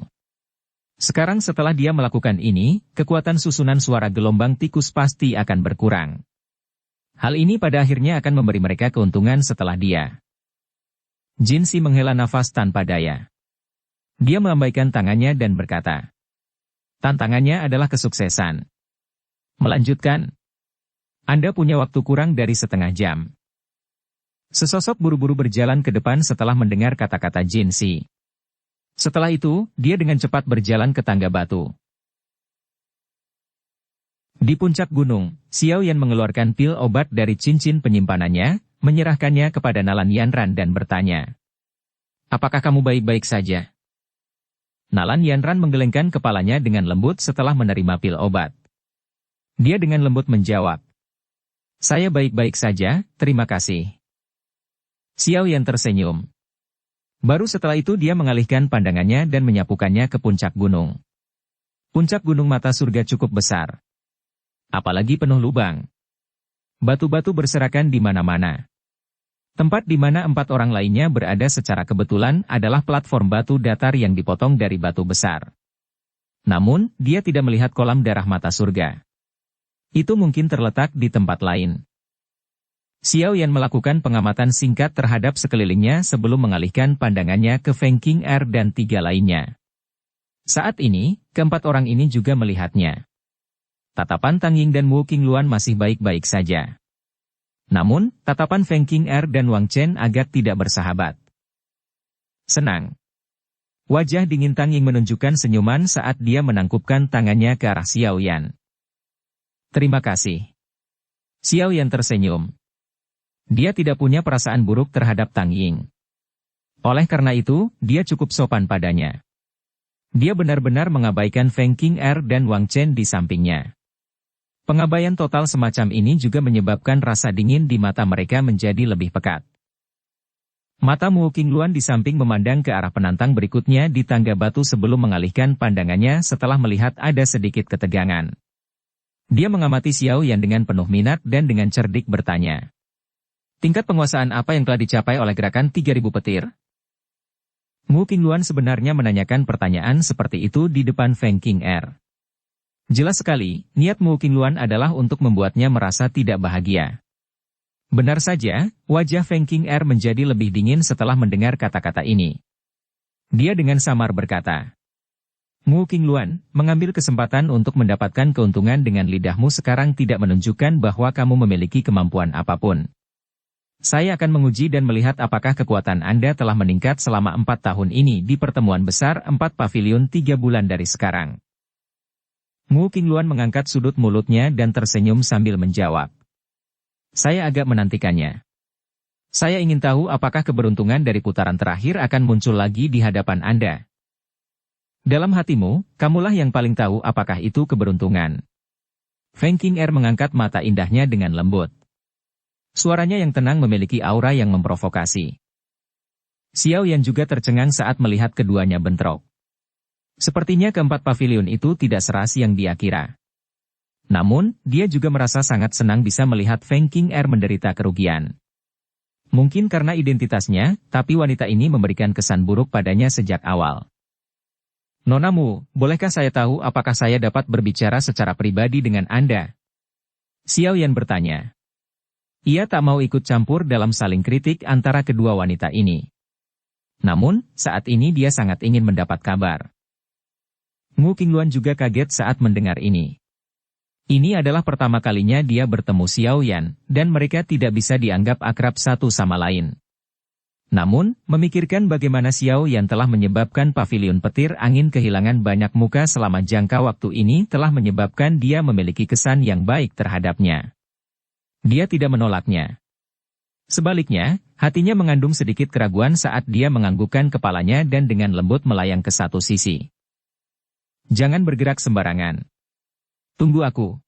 Sekarang setelah dia melakukan ini, kekuatan susunan suara gelombang tikus pasti akan berkurang. Hal ini pada akhirnya akan memberi mereka keuntungan setelah dia. Jin Si menghela nafas tanpa daya. Dia melambaikan tangannya dan berkata, tantangannya adalah kesuksesan. Melanjutkan. Anda punya waktu kurang dari setengah jam. Sesosok buru-buru berjalan ke depan setelah mendengar kata-kata Jin Si. Setelah itu, dia dengan cepat berjalan ke tangga batu. Di puncak gunung, Xiao Yan mengeluarkan pil obat dari cincin penyimpanannya, menyerahkannya kepada Nalan Yanran dan bertanya, apakah kamu baik-baik saja? Nalan Yanran menggelengkan kepalanya dengan lembut setelah menerima pil obat. Dia dengan lembut menjawab, saya baik-baik saja, terima kasih. Xiao Yan tersenyum. Baru setelah itu dia mengalihkan pandangannya dan menyapukannya ke puncak gunung. Puncak gunung mata surga cukup besar. Apalagi penuh lubang. Batu-batu berserakan di mana-mana. Tempat di mana 4 orang lainnya berada secara kebetulan adalah platform batu datar yang dipotong dari batu besar. Namun, dia tidak melihat kolam darah mata surga. Itu mungkin terletak di tempat lain. Xiao Yan melakukan pengamatan singkat terhadap sekelilingnya sebelum mengalihkan pandangannya ke Feng Qing'er dan 3 lainnya. Saat ini, keempat orang ini juga melihatnya. Tatapan Tang Ying dan Wu Qingluan masih baik-baik saja. Namun, tatapan Feng Qing'er dan Wang Chen agak tidak bersahabat. Senang. Wajah dingin Tang Ying menunjukkan senyuman saat dia menangkupkan tangannya ke arah Xiao Yan. Terima kasih. Xiao Yan tersenyum. Dia tidak punya perasaan buruk terhadap Tang Ying. Oleh karena itu, dia cukup sopan padanya. Dia benar-benar mengabaikan Feng Qing'er dan Wang Chen di sampingnya. Pengabaian total semacam ini juga menyebabkan rasa dingin di mata mereka menjadi lebih pekat. Mata Mu Qingluan di samping memandang ke arah penantang berikutnya di tangga batu sebelum mengalihkan pandangannya setelah melihat ada sedikit ketegangan. Dia mengamati Xiao Yan dengan penuh minat dan dengan cerdik bertanya. Tingkat penguasaan apa yang telah dicapai oleh gerakan 3000 petir? Mu Qingluan sebenarnya menanyakan pertanyaan seperti itu di depan Feng Qing'er. Jelas sekali, niat Mu Qingluan adalah untuk membuatnya merasa tidak bahagia. Benar saja, wajah Feng Qing'er menjadi lebih dingin setelah mendengar kata-kata ini. Dia dengan samar berkata, Mu Qingluan, mengambil kesempatan untuk mendapatkan keuntungan dengan lidahmu sekarang tidak menunjukkan bahwa kamu memiliki kemampuan apapun. Saya akan menguji dan melihat apakah kekuatan Anda telah meningkat selama 4 tahun ini di pertemuan besar 4 pavilion 3 bulan dari sekarang. Mu Qingluan mengangkat sudut mulutnya dan tersenyum sambil menjawab. Saya agak menantikannya. Saya ingin tahu apakah keberuntungan dari putaran terakhir akan muncul lagi di hadapan Anda. Dalam hatimu, kamulah yang paling tahu apakah itu keberuntungan. Feng Qing'er mengangkat mata indahnya dengan lembut. Suaranya yang tenang memiliki aura yang memprovokasi. Xiao Yan juga tercengang saat melihat keduanya bentrok. Sepertinya keempat pavilion itu tidak seras yang dia kira. Namun, dia juga merasa sangat senang bisa melihat Feng Qing'er menderita kerugian. Mungkin karena identitasnya, tapi wanita ini memberikan kesan buruk padanya sejak awal. Nona Mu, bolehkah saya tahu apakah saya dapat berbicara secara pribadi dengan Anda? Xiao Yan bertanya. Ia tak mau ikut campur dalam saling kritik antara kedua wanita ini. Namun, saat ini dia sangat ingin mendapat kabar. Mu Qingluan juga kaget saat mendengar ini. Ini adalah pertama kalinya dia bertemu Xiao Yan, dan mereka tidak bisa dianggap akrab satu sama lain. Namun, memikirkan bagaimana Xiao Yan telah menyebabkan pavilion petir angin kehilangan banyak muka selama jangka waktu ini telah menyebabkan dia memiliki kesan yang baik terhadapnya. Dia tidak menolaknya. Sebaliknya, hatinya mengandung sedikit keraguan saat dia menganggukkan kepalanya dan dengan lembut melayang ke satu sisi. Jangan bergerak sembarangan. Tunggu aku.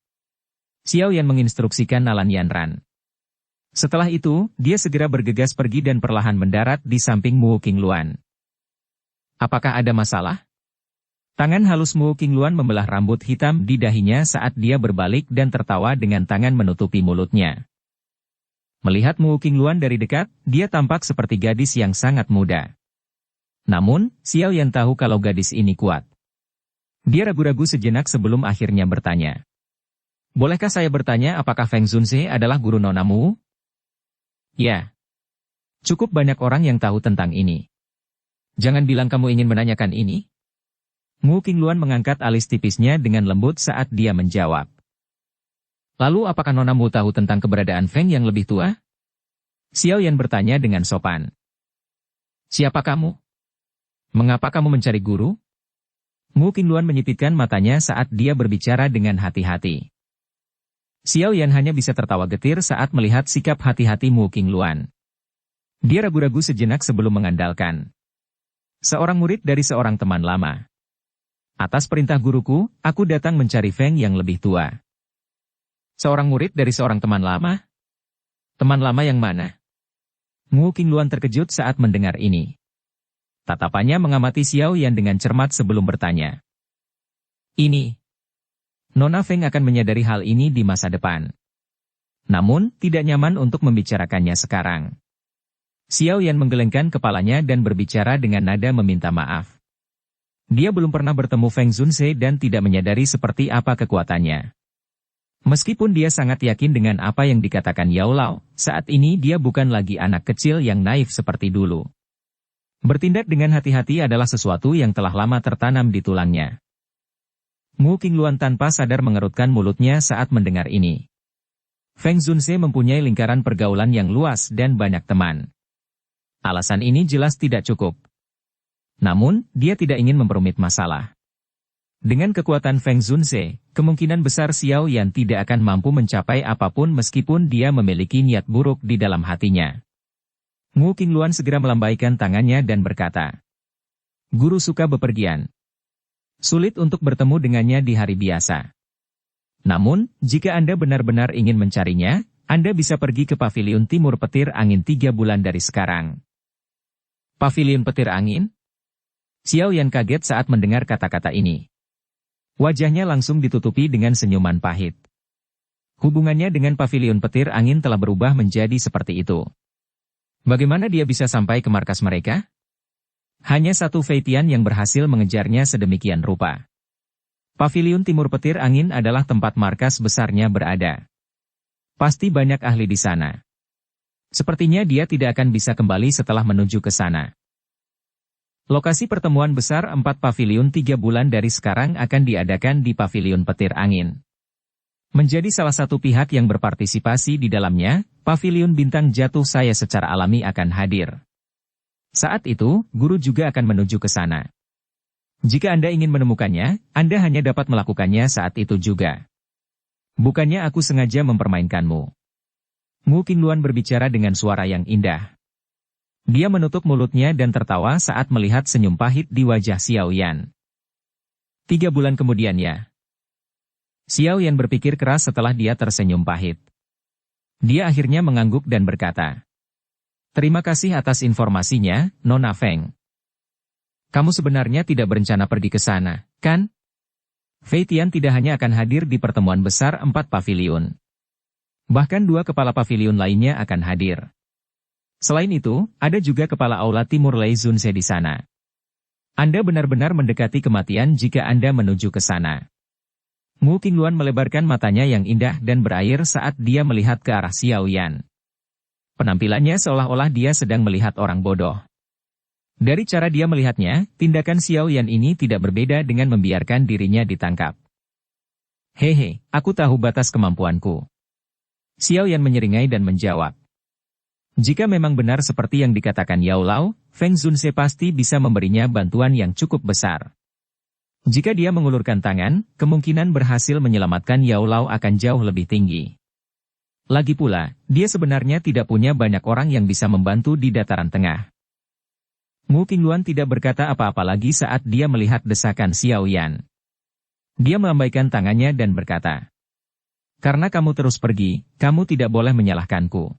Xiao Yan menginstruksikan Nalan Yanran. Setelah itu, dia segera bergegas pergi dan perlahan mendarat di samping Mu Qingluan. Apakah ada masalah? Tangan halus Mu Qingluan membelah rambut hitam di dahinya saat dia berbalik dan tertawa dengan tangan menutupi mulutnya. Melihat Mu Qingluan dari dekat, dia tampak seperti gadis yang sangat muda. Namun, Xiao Yan tahu kalau gadis ini kuat. Dia ragu-ragu sejenak sebelum akhirnya bertanya. Bolehkah saya bertanya apakah Feng Zunze adalah guru Nona Mu? Ya. Cukup banyak orang yang tahu tentang ini. Jangan bilang kamu ingin menanyakan ini. Mu Qingluan mengangkat alis tipisnya dengan lembut saat dia menjawab. Lalu apakah Nona Mu tahu tentang keberadaan Feng yang lebih tua? Xiao Yan bertanya dengan sopan. Siapa kamu? Mengapa kamu mencari guru? Mu Qingluan menyipitkan matanya saat dia berbicara dengan hati-hati. Xiao Yan hanya bisa tertawa getir saat melihat sikap hati-hati Mu Qingluan. Dia ragu-ragu sejenak sebelum mengandalkan. Seorang murid dari seorang teman lama. Atas perintah guruku, aku datang mencari Feng yang lebih tua. Seorang murid dari seorang teman lama? Teman lama yang mana? Ngu Qingluan terkejut saat mendengar ini. Tatapannya mengamati Xiao Yan dengan cermat sebelum bertanya. Ini. Nona Feng akan menyadari hal ini di masa depan. Namun, tidak nyaman untuk membicarakannya sekarang. Xiao Yan menggelengkan kepalanya dan berbicara dengan nada meminta maaf. Dia belum pernah bertemu Feng Zunze dan tidak menyadari seperti apa kekuatannya. Meskipun dia sangat yakin dengan apa yang dikatakan Yao Lao, saat ini dia bukan lagi anak kecil yang naif seperti dulu. Bertindak dengan hati-hati adalah sesuatu yang telah lama tertanam di tulangnya. Ngu Qingluan tanpa sadar mengerutkan mulutnya saat mendengar ini. Feng Zunze mempunyai lingkaran pergaulan yang luas dan banyak teman. Alasan ini jelas tidak cukup. Namun, dia tidak ingin memperumit masalah. Dengan kekuatan Feng Zunze, kemungkinan besar Xiao Yan tidak akan mampu mencapai apapun meskipun dia memiliki niat buruk di dalam hatinya. Ngu Qingluan segera melambaikan tangannya dan berkata, "Guru suka bepergian. Sulit untuk bertemu dengannya di hari biasa. Namun, jika Anda benar-benar ingin mencarinya, Anda bisa pergi ke Paviliun Timur Petir Angin 3 bulan dari sekarang." Paviliun Petir Angin? Xiao Yan kaget saat mendengar kata-kata ini. Wajahnya langsung ditutupi dengan senyuman pahit. Hubungannya dengan Paviliun Petir Angin telah berubah menjadi seperti itu. Bagaimana dia bisa sampai ke markas mereka? Hanya satu Feitian yang berhasil mengejarnya sedemikian rupa. Paviliun Timur Petir Angin adalah tempat markas besarnya berada. Pasti banyak ahli di sana. Sepertinya dia tidak akan bisa kembali setelah menuju ke sana. Lokasi pertemuan besar 4 paviliun 3 bulan dari sekarang akan diadakan di Paviliun Petir Angin. Menjadi salah satu pihak yang berpartisipasi di dalamnya, Paviliun Bintang Jatuh saya secara alami akan hadir. Saat itu, guru juga akan menuju ke sana. Jika Anda ingin menemukannya, Anda hanya dapat melakukannya saat itu juga. Bukannya aku sengaja mempermainkanmu. Ngu Qingluan berbicara dengan suara yang indah. Dia menutup mulutnya dan tertawa saat melihat senyum pahit di wajah Xiao Yan. 3 bulan kemudian ya. Xiao Yan berpikir keras setelah dia tersenyum pahit. Dia akhirnya mengangguk dan berkata, "Terima kasih atas informasinya, Nona Feng. Kamu sebenarnya tidak berencana pergi ke sana, kan? Feitian tidak hanya akan hadir di pertemuan besar 4 paviliun. Bahkan 2 kepala paviliun lainnya akan hadir. Selain itu, ada juga kepala Aula Timur Lei Zunze di sana. Anda benar-benar mendekati kematian jika Anda menuju ke sana." Ngu Qingluan melebarkan matanya yang indah dan berair saat dia melihat ke arah Xiao Yan. Penampilannya seolah-olah dia sedang melihat orang bodoh. Dari cara dia melihatnya, tindakan Xiao Yan ini tidak berbeda dengan membiarkan dirinya ditangkap. "Hehe, aku tahu batas kemampuanku." Xiao Yan menyeringai dan menjawab. Jika memang benar seperti yang dikatakan Yao Lao, Feng Zunze pasti bisa memberinya bantuan yang cukup besar. Jika dia mengulurkan tangan, kemungkinan berhasil menyelamatkan Yao Lao akan jauh lebih tinggi. Lagi pula, dia sebenarnya tidak punya banyak orang yang bisa membantu di dataran tengah. Ngu Qingluan tidak berkata apa-apa lagi saat dia melihat desakan Xiao Yan. Dia melambaikan tangannya dan berkata, "Karena kamu terus pergi, kamu tidak boleh menyalahkanku.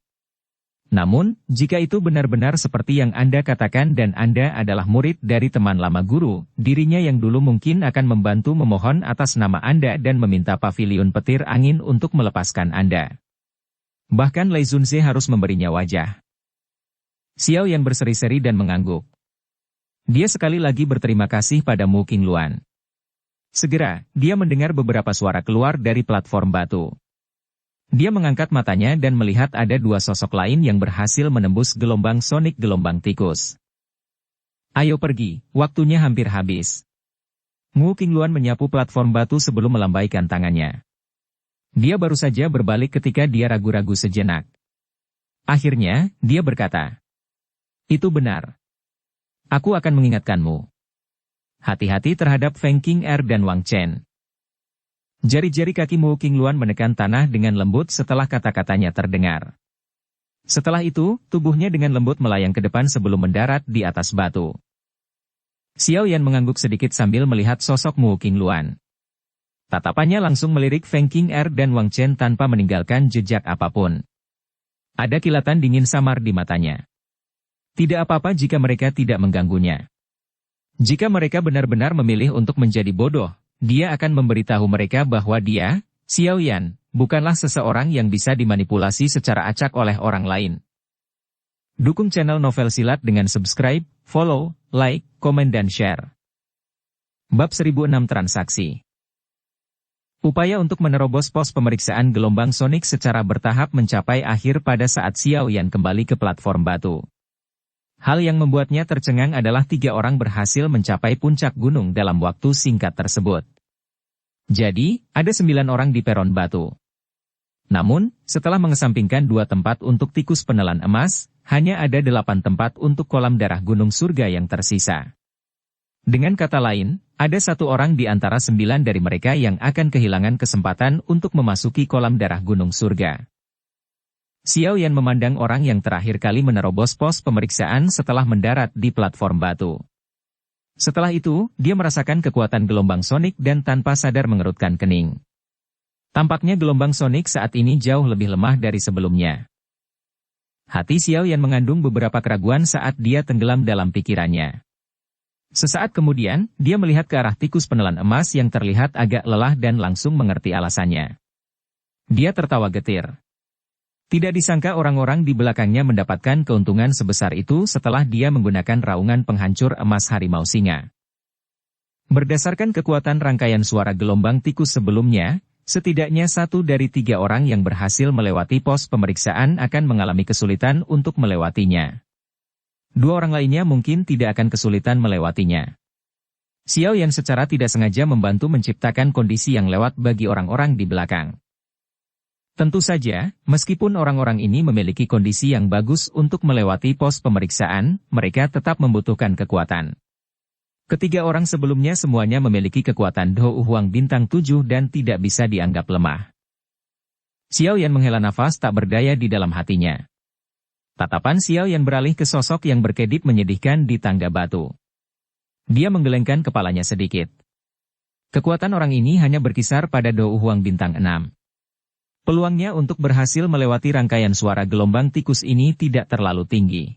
Namun, jika itu benar-benar seperti yang Anda katakan dan Anda adalah murid dari teman lama guru, dirinya yang dulu mungkin akan membantu memohon atas nama Anda dan meminta Paviliun Petir Angin untuk melepaskan Anda. Bahkan Lei Zunze harus memberinya wajah." Xiao Yan berseri-seri dan mengangguk. Dia sekali lagi berterima kasih pada Ngu Qingluan. Segera, dia mendengar beberapa suara keluar dari platform batu. Dia mengangkat matanya dan melihat ada 2 sosok lain yang berhasil menembus gelombang sonik gelombang tikus. "Ayo pergi, waktunya hampir habis." Ngu Qingluan menyapu platform batu sebelum melambaikan tangannya. Dia baru saja berbalik ketika dia ragu-ragu sejenak. Akhirnya, dia berkata, "Itu benar. Aku akan mengingatkanmu. Hati-hati terhadap Feng Qing'er dan Wang Chen." Jari-jari kaki Ngu Qingluan menekan tanah dengan lembut setelah kata-katanya terdengar. Setelah itu, tubuhnya dengan lembut melayang ke depan sebelum mendarat di atas batu. Xiao Yan mengangguk sedikit sambil melihat sosok Ngu Qingluan. Tatapannya langsung melirik Feng Qing'er dan Wang Chen tanpa meninggalkan jejak apapun. Ada kilatan dingin samar di matanya. Tidak apa-apa jika mereka tidak mengganggunya. Jika mereka benar-benar memilih untuk menjadi bodoh, dia akan memberitahu mereka bahwa dia, Xiao Yan, bukanlah seseorang yang bisa dimanipulasi secara acak oleh orang lain. Dukung channel Novel Silat dengan subscribe, follow, like, komen dan share. Bab 1006 Transaksi. Upaya untuk menerobos pos pemeriksaan gelombang sonik secara bertahap mencapai akhir pada saat Xiao Yan kembali ke platform batu. Hal yang membuatnya tercengang adalah 3 orang berhasil mencapai puncak gunung dalam waktu singkat tersebut. Jadi, ada 9 orang di peron batu. Namun, setelah mengesampingkan 2 tempat untuk tikus penelan emas, hanya ada 8 tempat untuk kolam darah gunung surga yang tersisa. Dengan kata lain, ada 1 orang di antara 9 dari mereka yang akan kehilangan kesempatan untuk memasuki kolam darah gunung surga. Xiao Yan memandang orang yang terakhir kali menerobos pos pemeriksaan setelah mendarat di platform batu. Setelah itu, dia merasakan kekuatan gelombang sonik dan tanpa sadar mengerutkan kening. Tampaknya gelombang sonik saat ini jauh lebih lemah dari sebelumnya. Hati Xiao Yan mengandung beberapa keraguan saat dia tenggelam dalam pikirannya. Sesaat kemudian, dia melihat ke arah tikus penelan emas yang terlihat agak lelah dan langsung mengerti alasannya. Dia tertawa getir. Tidak disangka orang-orang di belakangnya mendapatkan keuntungan sebesar itu setelah dia menggunakan raungan penghancur emas harimau singa. Berdasarkan kekuatan rangkaian suara gelombang tikus sebelumnya, setidaknya 1 dari 3 orang yang berhasil melewati pos pemeriksaan akan mengalami kesulitan untuk melewatinya. 2 orang lainnya mungkin tidak akan kesulitan melewatinya. Xiao Yan secara tidak sengaja membantu menciptakan kondisi yang lewat bagi orang-orang di belakang. Tentu saja, meskipun orang-orang ini memiliki kondisi yang bagus untuk melewati pos pemeriksaan, mereka tetap membutuhkan kekuatan. Ketiga orang sebelumnya semuanya memiliki kekuatan Do Huang bintang 7 dan tidak bisa dianggap lemah. Xiao Yan menghela nafas tak berdaya di dalam hatinya. Tatapan Xiao Yan beralih ke sosok yang berkedip menyedihkan di tangga batu. Dia menggelengkan kepalanya sedikit. Kekuatan orang ini hanya berkisar pada Do Huang bintang 6. Peluangnya untuk berhasil melewati rangkaian suara gelombang tikus ini tidak terlalu tinggi.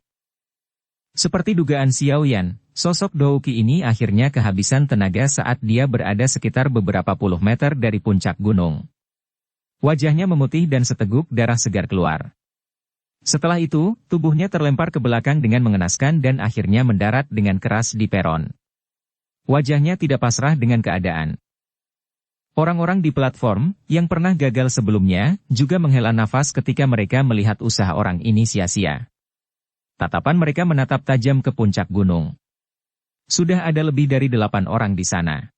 Seperti dugaan Xiao Yan, sosok Douki ini akhirnya kehabisan tenaga saat dia berada sekitar beberapa puluh meter dari puncak gunung. Wajahnya memutih dan seteguk darah segar keluar. Setelah itu, tubuhnya terlempar ke belakang dengan mengenaskan dan akhirnya mendarat dengan keras di peron. Wajahnya tidak pasrah dengan keadaan. Orang-orang di platform, yang pernah gagal sebelumnya, juga menghela nafas ketika mereka melihat usaha orang ini sia-sia. Tatapan mereka menatap tajam ke puncak gunung. Sudah ada lebih dari 8 orang di sana.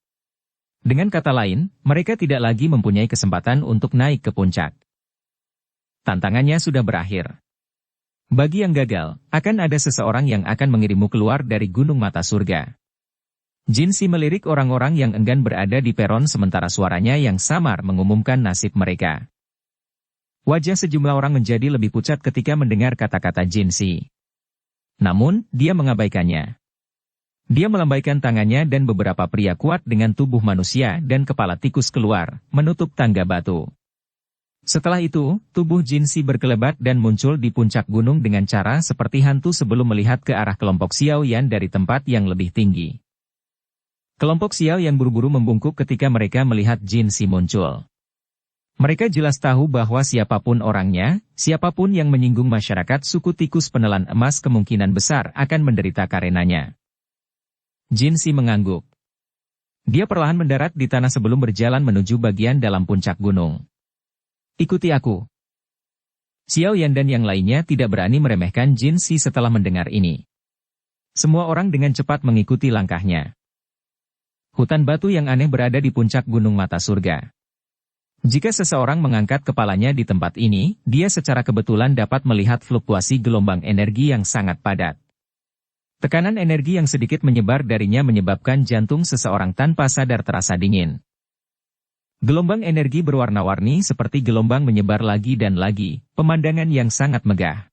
Dengan kata lain, mereka tidak lagi mempunyai kesempatan untuk naik ke puncak. Tantangannya sudah berakhir. Bagi yang gagal, akan ada seseorang yang akan mengirimmu keluar dari gunung mata surga. Jin Si melirik orang-orang yang enggan berada di peron sementara suaranya yang samar mengumumkan nasib mereka. Wajah sejumlah orang menjadi lebih pucat ketika mendengar kata-kata Jin Si. Namun, dia mengabaikannya. Dia melambaikan tangannya dan beberapa pria kuat dengan tubuh manusia dan kepala tikus keluar, menutup tangga batu. Setelah itu, tubuh Jin Si berkelebat dan muncul di puncak gunung dengan cara seperti hantu sebelum melihat ke arah kelompok Xiao Yan dari tempat yang lebih tinggi. Kelompok Xiao yang buru-buru membungkuk ketika mereka melihat Jin Si muncul. Mereka jelas tahu bahwa siapapun orangnya, siapapun yang menyinggung masyarakat suku tikus penelan emas kemungkinan besar akan menderita karenanya. Jin Si mengangguk. Dia perlahan mendarat di tanah sebelum berjalan menuju bagian dalam puncak gunung. Ikuti aku. Xiao Yan dan yang lainnya tidak berani meremehkan Jin Si setelah mendengar ini. Semua orang dengan cepat mengikuti langkahnya. Hutan batu yang aneh berada di puncak gunung mata surga. Jika seseorang mengangkat kepalanya di tempat ini, dia secara kebetulan dapat melihat fluktuasi gelombang energi yang sangat padat. Tekanan energi yang sedikit menyebar darinya menyebabkan jantung seseorang tanpa sadar terasa dingin. Gelombang energi berwarna-warni seperti gelombang menyebar lagi dan lagi, pemandangan yang sangat megah.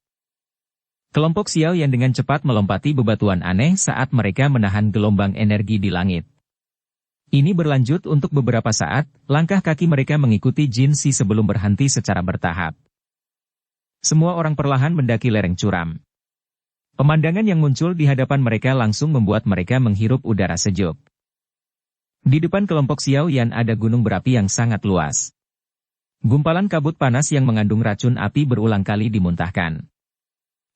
Kelompok Xiao yang dengan cepat melompati bebatuan aneh saat mereka menahan gelombang energi di langit. Ini berlanjut untuk beberapa saat, langkah kaki mereka mengikuti Jin Si sebelum berhenti secara bertahap. Semua orang perlahan mendaki lereng curam. Pemandangan yang muncul di hadapan mereka langsung membuat mereka menghirup udara sejuk. Di depan kelompok Xiao Yan ada gunung berapi yang sangat luas. Gumpalan kabut panas yang mengandung racun api berulang kali dimuntahkan.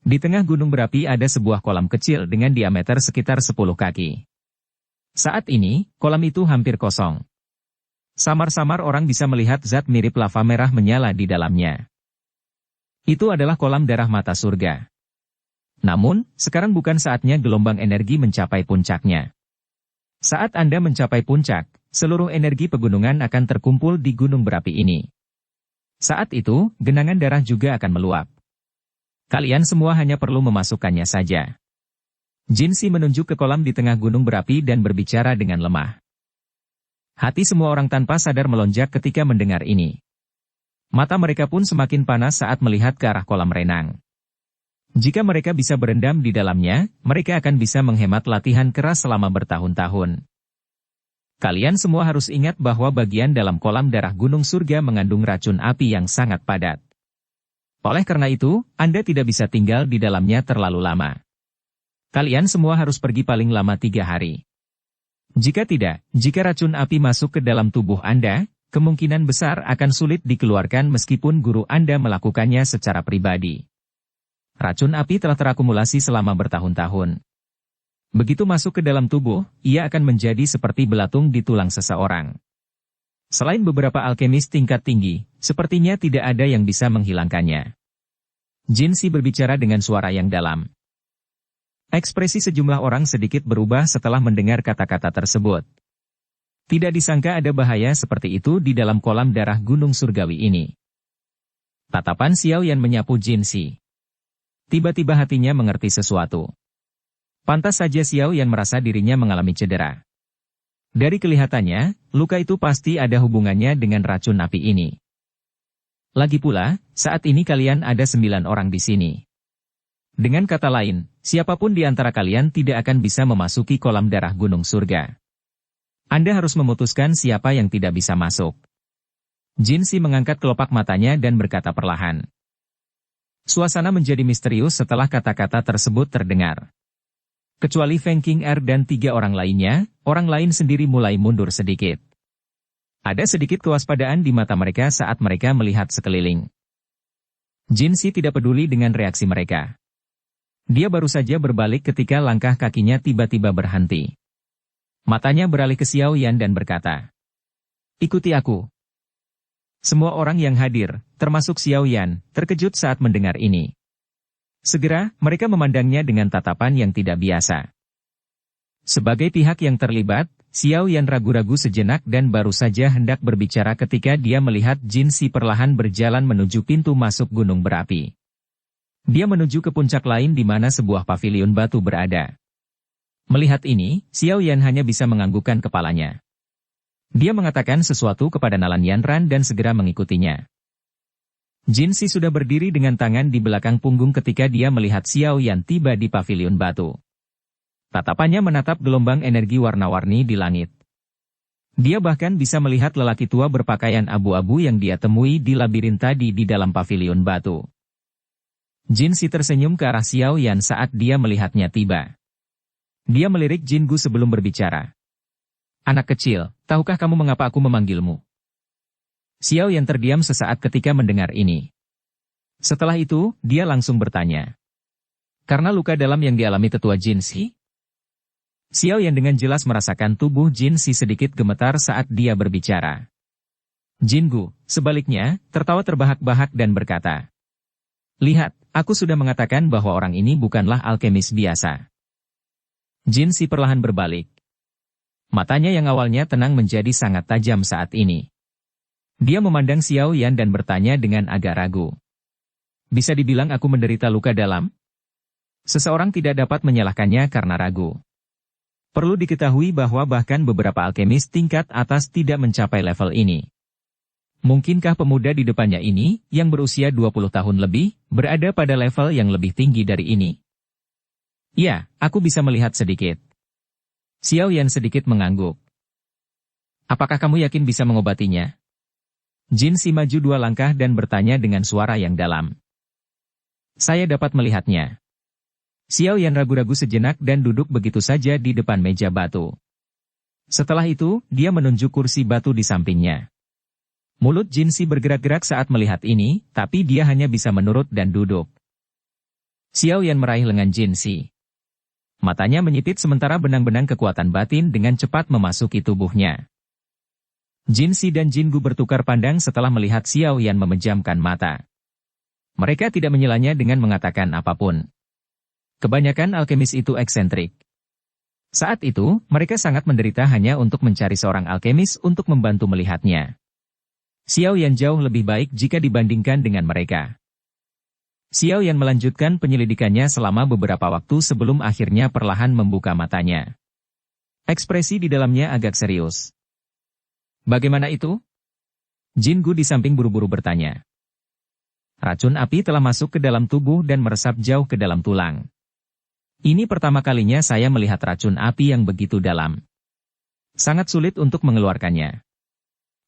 Di tengah gunung berapi ada sebuah kolam kecil dengan diameter sekitar 10 kaki. Saat ini, kolam itu hampir kosong. Samar-samar orang bisa melihat zat mirip lava merah menyala di dalamnya. Itu adalah kolam darah mata surga. Namun, sekarang bukan saatnya gelombang energi mencapai puncaknya. Saat Anda mencapai puncak, seluruh energi pegunungan akan terkumpul di gunung berapi ini. Saat itu, genangan darah juga akan meluap. Kalian semua hanya perlu memasukkannya saja. Jinsi menunjuk ke kolam di tengah gunung berapi dan berbicara dengan lemah. Hati semua orang tanpa sadar melonjak ketika mendengar ini. Mata mereka pun semakin panas saat melihat ke arah kolam renang. Jika mereka bisa berendam di dalamnya, mereka akan bisa menghemat latihan keras selama bertahun-tahun. Kalian semua harus ingat bahwa bagian dalam kolam darah gunung surga mengandung racun api yang sangat padat. Oleh karena itu, Anda tidak bisa tinggal di dalamnya terlalu lama. Kalian semua harus pergi paling lama 3 hari. Jika tidak, jika racun api masuk ke dalam tubuh Anda, kemungkinan besar akan sulit dikeluarkan meskipun guru Anda melakukannya secara pribadi. Racun api telah terakumulasi selama bertahun-tahun. Begitu masuk ke dalam tubuh, ia akan menjadi seperti belatung di tulang seseorang. Selain beberapa alkemis tingkat tinggi, sepertinya tidak ada yang bisa menghilangkannya. Jinsi berbicara dengan suara yang dalam. Ekspresi sejumlah orang sedikit berubah setelah mendengar kata-kata tersebut. Tidak disangka ada bahaya seperti itu di dalam kolam darah gunung surgawi ini. Tatapan Xiao Yan menyapu Jinsi. Tiba-tiba hatinya mengerti sesuatu. Pantas saja Xiao Yan merasa dirinya mengalami cedera. Dari kelihatannya, luka itu pasti ada hubungannya dengan racun api ini. Lagi pula, saat ini kalian ada 9 orang di sini. Dengan kata lain, siapapun di antara kalian tidak akan bisa memasuki kolam darah gunung surga. Anda harus memutuskan siapa yang tidak bisa masuk. Jinsi mengangkat kelopak matanya dan berkata perlahan. Suasana menjadi misterius setelah kata-kata tersebut terdengar. Kecuali Feng Qing'er dan 3 orang lainnya, orang lain sendiri mulai mundur sedikit. Ada sedikit kewaspadaan di mata mereka saat mereka melihat sekeliling. Jinsi tidak peduli dengan reaksi mereka. Dia baru saja berbalik ketika langkah kakinya tiba-tiba berhenti. Matanya beralih ke Xiao Yan dan berkata, "Ikuti aku." Semua orang yang hadir, termasuk Xiao Yan, terkejut saat mendengar ini. Segera, mereka memandangnya dengan tatapan yang tidak biasa. Sebagai pihak yang terlibat, Xiao Yan ragu-ragu sejenak dan baru saja hendak berbicara ketika dia melihat Jinsi perlahan berjalan menuju pintu masuk gunung berapi. Dia menuju ke puncak lain di mana sebuah paviliun batu berada. Melihat ini, Xiao Yan hanya bisa menganggukkan kepalanya. Dia mengatakan sesuatu kepada Nalan Yanran dan segera mengikutinya. Jinsi sudah berdiri dengan tangan di belakang punggung ketika dia melihat Xiao Yan tiba di paviliun batu. Tatapannya menatap gelombang energi warna-warni di langit. Dia bahkan bisa melihat lelaki tua berpakaian abu-abu yang dia temui di labirin tadi di dalam paviliun batu. Jinsi tersenyum ke arah Xiao Yan saat dia melihatnya tiba. Dia melirik Jingu sebelum berbicara. "Anak kecil, tahukah kamu mengapa aku memanggilmu?" Xiao Yan terdiam sesaat ketika mendengar ini. Setelah itu, dia langsung bertanya. "Karena luka dalam yang dialami tetua Jinsi?" Xiao Yan dengan jelas merasakan tubuh Jinsi sedikit gemetar saat dia berbicara. Jingu, sebaliknya, tertawa terbahak-bahak dan berkata, "Lihat, aku sudah mengatakan bahwa orang ini bukanlah alkemis biasa." Jinsi perlahan berbalik. Matanya yang awalnya tenang menjadi sangat tajam saat ini. Dia memandang Xiao Yan dan bertanya dengan agak ragu. "Bisa dibilang aku menderita luka dalam?" Seseorang tidak dapat menyalahkannya karena ragu. Perlu diketahui bahwa bahkan beberapa alkemis tingkat atas tidak mencapai level ini. Mungkinkah pemuda di depannya ini, yang berusia 20 tahun lebih, berada pada level yang lebih tinggi dari ini? "Ya, aku bisa melihat sedikit." Xiao Yan sedikit mengangguk. "Apakah kamu yakin bisa mengobatinya?" Jinsi maju 2 langkah dan bertanya dengan suara yang dalam. "Saya dapat melihatnya." Xiao Yan ragu-ragu sejenak dan duduk begitu saja di depan meja batu. Setelah itu, dia menunjuk kursi batu di sampingnya. Mulut Jinsi bergerak-gerak saat melihat ini, tapi dia hanya bisa menurut dan duduk. Xiao Yan meraih lengan Jinsi. Matanya menyipit sementara benang-benang kekuatan batin dengan cepat memasuki tubuhnya. Jinsi dan Jingu bertukar pandang setelah melihat Xiao Yan memejamkan mata. Mereka tidak menyelanya dengan mengatakan apapun. Kebanyakan alkemis itu eksentrik. Saat itu, mereka sangat menderita hanya untuk mencari seorang alkemis untuk membantu melihatnya. Xiao Yan jauh lebih baik jika dibandingkan dengan mereka. Xiao Yan melanjutkan penyelidikannya selama beberapa waktu sebelum akhirnya perlahan membuka matanya. Ekspresi di dalamnya agak serius. Bagaimana itu? Jingu di samping buru-buru bertanya. Racun api telah masuk ke dalam tubuh dan meresap jauh ke dalam tulang. Ini pertama kalinya saya melihat racun api yang begitu dalam. Sangat sulit untuk mengeluarkannya.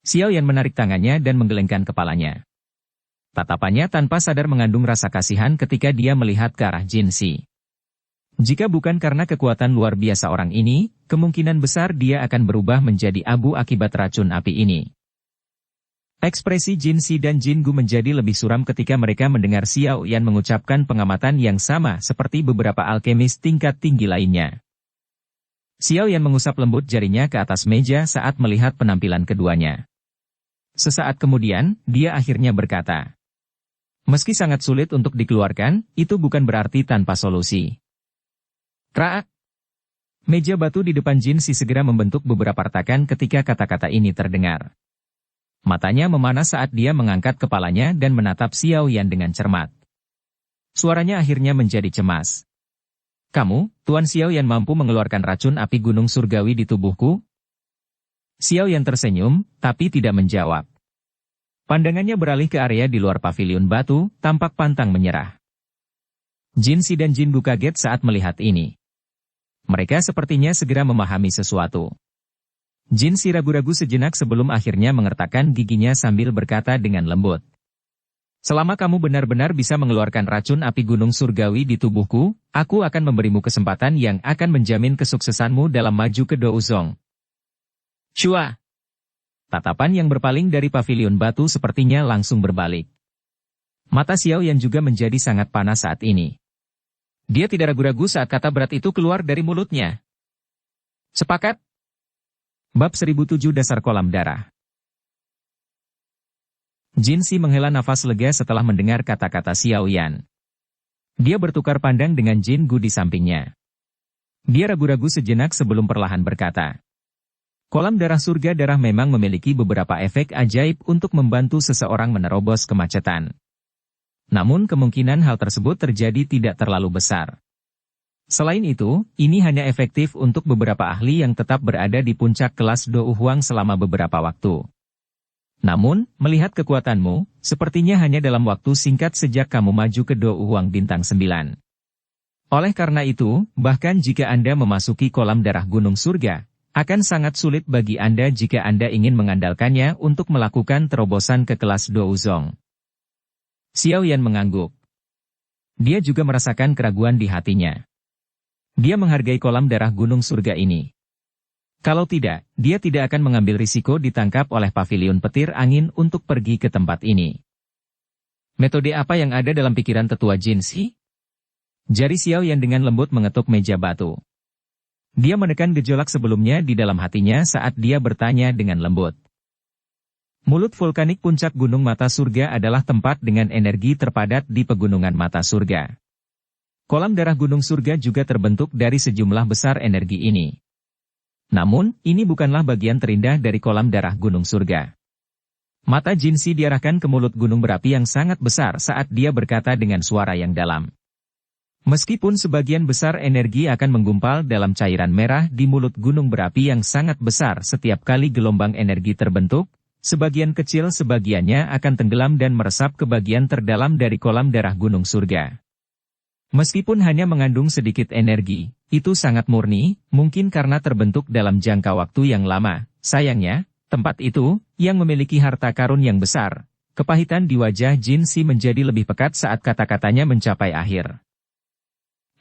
Xiao Yan menarik tangannya dan menggelengkan kepalanya. Tatapannya tanpa sadar mengandung rasa kasihan ketika dia melihat ke arah Jinsi. Jika bukan karena kekuatan luar biasa orang ini, kemungkinan besar dia akan berubah menjadi abu akibat racun api ini. Ekspresi Jinsi dan Jingu menjadi lebih suram ketika mereka mendengar Xiao Yan mengucapkan pengamatan yang sama seperti beberapa alkemis tingkat tinggi lainnya. Xiao Yan mengusap lembut jarinya ke atas meja saat melihat penampilan keduanya. Sesaat kemudian, dia akhirnya berkata, meski sangat sulit untuk dikeluarkan, itu bukan berarti tanpa solusi. Kraak! Meja batu di depan Jinsi segera membentuk beberapa retakan ketika kata-kata ini terdengar. Matanya memanas saat dia mengangkat kepalanya dan menatap Xiao Yan dengan cermat. Suaranya akhirnya menjadi cemas. Kamu, Tuan Xiao Yan mampu mengeluarkan racun api gunung surgawi di tubuhku? Xiao Yan tersenyum, tapi tidak menjawab. Pandangannya beralih ke area di luar pavilion batu, tampak pantang menyerah. Jinsi dan Jingu kaget saat melihat ini. Mereka sepertinya segera memahami sesuatu. Jinsi ragu-ragu sejenak sebelum akhirnya mengertakkan giginya sambil berkata dengan lembut. Selama kamu benar-benar bisa mengeluarkan racun api gunung surgawi di tubuhku, aku akan memberimu kesempatan yang akan menjamin kesuksesanmu dalam maju ke Douzong. Shua! Tatapan yang berpaling dari pavilion batu sepertinya langsung berbalik. Mata Xiao Yan juga menjadi sangat panas saat ini. Dia tidak ragu-ragu saat kata berat itu keluar dari mulutnya. Sepakat? Bab 1007 Dasar Kolam Darah. Jinsi menghela nafas lega setelah mendengar kata-kata Xiao Yan. Dia bertukar pandang dengan Jingu di sampingnya. Dia ragu-ragu sejenak sebelum perlahan berkata. Kolam darah surga darah memang memiliki beberapa efek ajaib untuk membantu seseorang menerobos kemacetan. Namun kemungkinan hal tersebut terjadi tidak terlalu besar. Selain itu, ini hanya efektif untuk beberapa ahli yang tetap berada di puncak kelas Dou Huang selama beberapa waktu. Namun, melihat kekuatanmu, sepertinya hanya dalam waktu singkat sejak kamu maju ke Dou Huang Bintang 9. Oleh karena itu, bahkan jika Anda memasuki kolam darah gunung surga, akan sangat sulit bagi Anda jika Anda ingin mengandalkannya untuk melakukan terobosan ke kelas Douzong. Xiao Yan mengangguk. Dia juga merasakan keraguan di hatinya. Dia menghargai kolam darah gunung surga ini. Kalau tidak, dia tidak akan mengambil risiko ditangkap oleh pavilion petir angin untuk pergi ke tempat ini. Metode apa yang ada dalam pikiran tetua Jinsi? Jari Xiao Yan dengan lembut mengetuk meja batu. Dia menekan gejolak sebelumnya di dalam hatinya saat dia bertanya dengan lembut. Mulut vulkanik puncak gunung mata surga adalah tempat dengan energi terpadat di pegunungan mata surga. Kolam darah gunung surga juga terbentuk dari sejumlah besar energi ini. Namun, ini bukanlah bagian terindah dari kolam darah gunung surga. Mata Jinsi diarahkan ke mulut gunung berapi yang sangat besar saat dia berkata dengan suara yang dalam. Meskipun sebagian besar energi akan menggumpal dalam cairan merah di mulut gunung berapi yang sangat besar setiap kali gelombang energi terbentuk, sebagian kecil sebagiannya akan tenggelam dan meresap ke bagian terdalam dari kolam darah gunung surga. Meskipun hanya mengandung sedikit energi, itu sangat murni, mungkin karena terbentuk dalam jangka waktu yang lama. Sayangnya, tempat itu, yang memiliki harta karun yang besar. Kepahitan di wajah Jinsi menjadi lebih pekat saat kata-katanya mencapai akhir.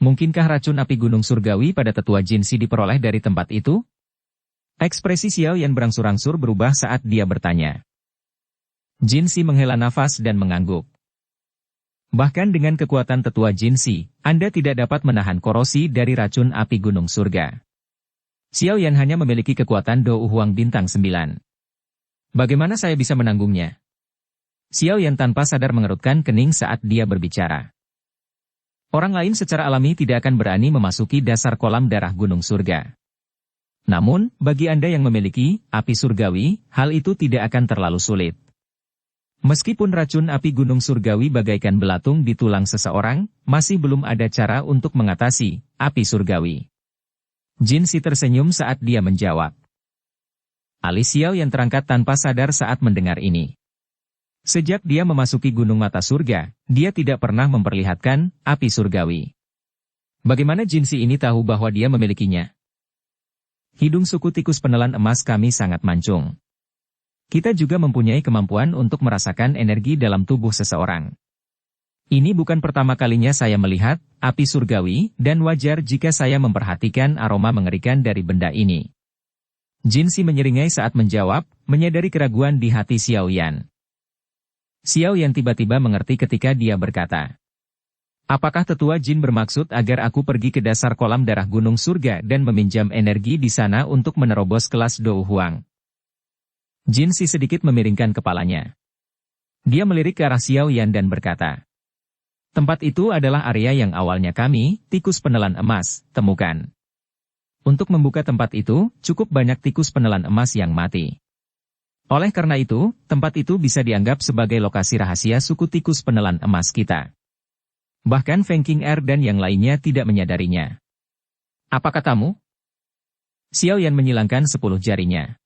Mungkinkah racun api gunung surgawi pada tetua Jinsi diperoleh dari tempat itu? Ekspresi Xiao Yan berangsur-angsur berubah saat dia bertanya. Jinsi menghela nafas dan mengangguk. Bahkan dengan kekuatan tetua Jinsi, Anda tidak dapat menahan korosi dari racun api gunung surga. Xiao Yan hanya memiliki kekuatan Dou Huang bintang 9. Bagaimana saya bisa menanggungnya? Xiao Yan tanpa sadar mengerutkan kening saat dia berbicara. Orang lain secara alami tidak akan berani memasuki dasar kolam darah gunung surga. Namun, bagi Anda yang memiliki api surgawi, hal itu tidak akan terlalu sulit. Meskipun racun api gunung surgawi bagaikan belatung di tulang seseorang, masih belum ada cara untuk mengatasi api surgawi. Jinsi tersenyum saat dia menjawab. Alis Xiao yang terangkat tanpa sadar saat mendengar ini. Sejak dia memasuki Gunung Mata Surga, dia tidak pernah memperlihatkan api surgawi. Bagaimana Jinsi ini tahu bahwa dia memilikinya? Hidung suku tikus penelan emas kami sangat mancung. Kita juga mempunyai kemampuan untuk merasakan energi dalam tubuh seseorang. Ini bukan pertama kalinya saya melihat api surgawi, dan wajar jika saya memperhatikan aroma mengerikan dari benda ini. Jinsi menyeringai saat menjawab, menyadari keraguan di hati Xiao Yan. Xiao Yan tiba-tiba mengerti ketika dia berkata, apakah tetua Jin bermaksud agar aku pergi ke dasar kolam darah gunung surga dan meminjam energi di sana untuk menerobos kelas Dou Huang? Jinsi sedikit memiringkan kepalanya. Dia melirik ke arah Xiao Yan dan berkata, tempat itu adalah area yang awalnya kami, tikus penelan emas, temukan. Untuk membuka tempat itu, cukup banyak tikus penelan emas yang mati. Oleh karena itu, tempat itu bisa dianggap sebagai lokasi rahasia suku tikus penelan emas kita. Bahkan Feng Qing'er dan yang lainnya tidak menyadarinya. Apa katamu? Xiao Yan menyilangkan 10 jarinya.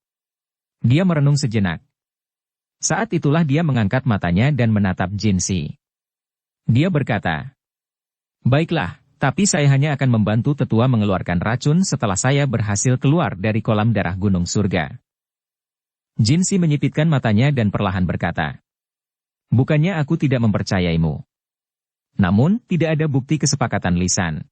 Dia merenung sejenak. Saat itulah dia mengangkat matanya dan menatap Jinsi. Dia berkata, baiklah, tapi saya hanya akan membantu tetua mengeluarkan racun setelah saya berhasil keluar dari kolam darah gunung surga. Jinsi menyipitkan matanya dan perlahan berkata, bukannya aku tidak mempercayaimu. Namun, tidak ada bukti kesepakatan lisan.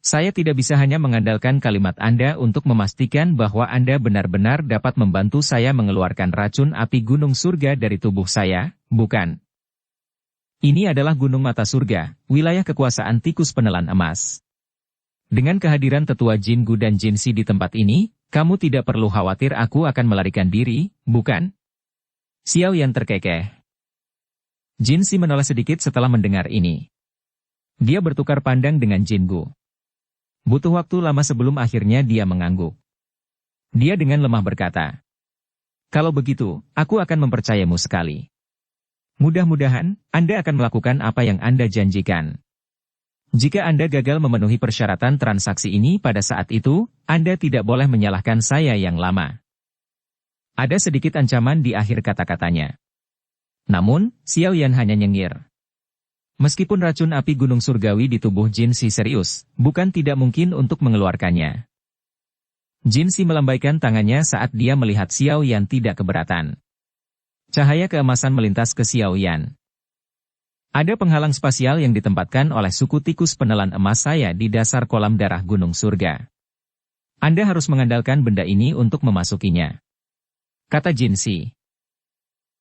Saya tidak bisa hanya mengandalkan kalimat Anda untuk memastikan bahwa Anda benar-benar dapat membantu saya mengeluarkan racun api gunung surga dari tubuh saya, bukan? Ini adalah Gunung Mata Surga, wilayah kekuasaan tikus penelan emas. Dengan kehadiran tetua Jingu dan Jinsi di tempat ini, kamu tidak perlu khawatir aku akan melarikan diri, bukan? Xiao Yan terkekeh. Jinsi menoleh sedikit setelah mendengar ini. Dia bertukar pandang dengan Jingu. Butuh waktu lama sebelum akhirnya dia mengangguk. Dia dengan lemah berkata, kalau begitu, aku akan mempercayamu sekali. Mudah-mudahan, Anda akan melakukan apa yang Anda janjikan. Jika Anda gagal memenuhi persyaratan transaksi ini pada saat itu, Anda tidak boleh menyalahkan saya yang lama. Ada sedikit ancaman di akhir kata-katanya. Namun, Xiao Yan hanya nyengir. Meskipun racun api gunung surgawi di tubuh Jinsi serius, bukan tidak mungkin untuk mengeluarkannya. Jinsi melambaikan tangannya saat dia melihat Xiao Yan tidak keberatan. Cahaya keemasan melintas ke Xiao Yan. Ada penghalang spasial yang ditempatkan oleh suku tikus penelan emas saya di dasar kolam darah gunung surga. Anda harus mengandalkan benda ini untuk memasukinya, kata Jinsi.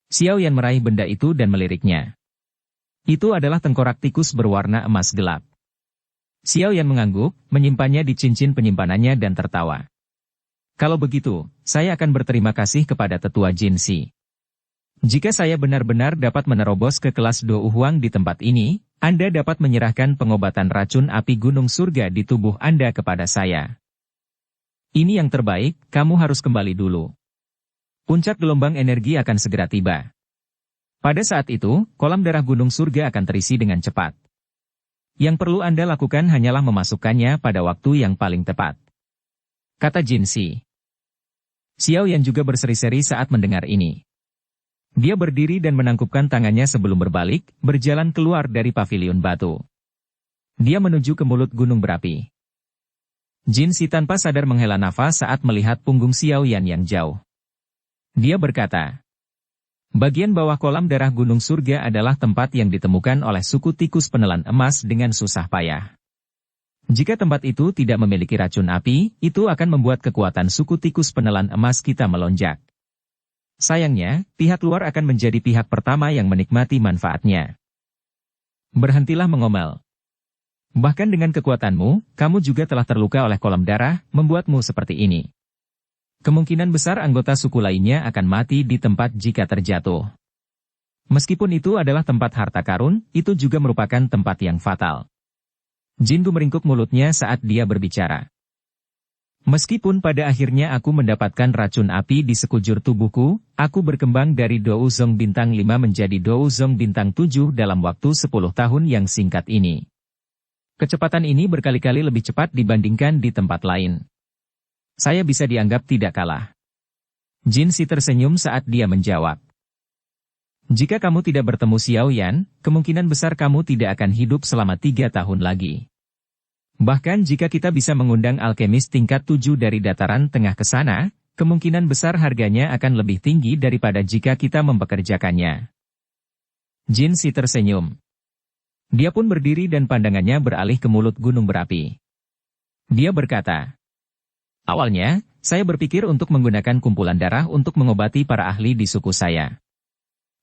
Xiao Yan meraih benda itu dan meliriknya. Itu adalah tengkorak tikus berwarna emas gelap. Xiao Yan mengangguk, menyimpannya di cincin penyimpanannya dan tertawa. Kalau begitu, saya akan berterima kasih kepada tetua Jinsi. Jika saya benar-benar dapat menerobos ke kelas Dou Huang di tempat ini, Anda dapat menyerahkan pengobatan racun api gunung surga di tubuh Anda kepada saya. Ini yang terbaik, kamu harus kembali dulu. Puncak gelombang energi akan segera tiba. Pada saat itu, kolam darah gunung surga akan terisi dengan cepat. Yang perlu Anda lakukan hanyalah memasukkannya pada waktu yang paling tepat, kata Jinsi. Xiao Yan juga berseri-seri saat mendengar ini. Dia berdiri dan menangkupkan tangannya sebelum berbalik, berjalan keluar dari pavilion batu. Dia menuju ke mulut gunung berapi. Jinsi tanpa sadar menghela nafas saat melihat punggung Xiao Yan yang jauh. Dia berkata, bagian bawah kolam darah gunung surga adalah tempat yang ditemukan oleh suku tikus penelan emas dengan susah payah. Jika tempat itu tidak memiliki racun api, itu akan membuat kekuatan suku tikus penelan emas kita melonjak. Sayangnya, pihak luar akan menjadi pihak pertama yang menikmati manfaatnya. Berhentilah mengomel. Bahkan dengan kekuatanmu, kamu juga telah terluka oleh kolam darah, membuatmu seperti ini. Kemungkinan besar anggota suku lainnya akan mati di tempat jika terjatuh. Meskipun itu adalah tempat harta karun, itu juga merupakan tempat yang fatal. Jindu meringkuk mulutnya saat dia berbicara. Meskipun pada akhirnya aku mendapatkan racun api di sekujur tubuhku, aku berkembang dari Douzong bintang 5 menjadi Douzong bintang 7 dalam waktu 10 tahun yang singkat ini. Kecepatan ini berkali-kali lebih cepat dibandingkan di tempat lain. Saya bisa dianggap tidak kalah. Jin Si tersenyum saat dia menjawab. Jika kamu tidak bertemu Xiao Yan, kemungkinan besar kamu tidak akan hidup selama 3 tahun lagi. Bahkan jika kita bisa mengundang alkemis tingkat 7 dari dataran tengah ke sana, kemungkinan besar harganya akan lebih tinggi daripada jika kita mempekerjakannya. Jin Si tersenyum. Dia pun berdiri dan pandangannya beralih ke mulut gunung berapi. Dia berkata, awalnya, saya berpikir untuk menggunakan kumpulan darah untuk mengobati para ahli di suku saya.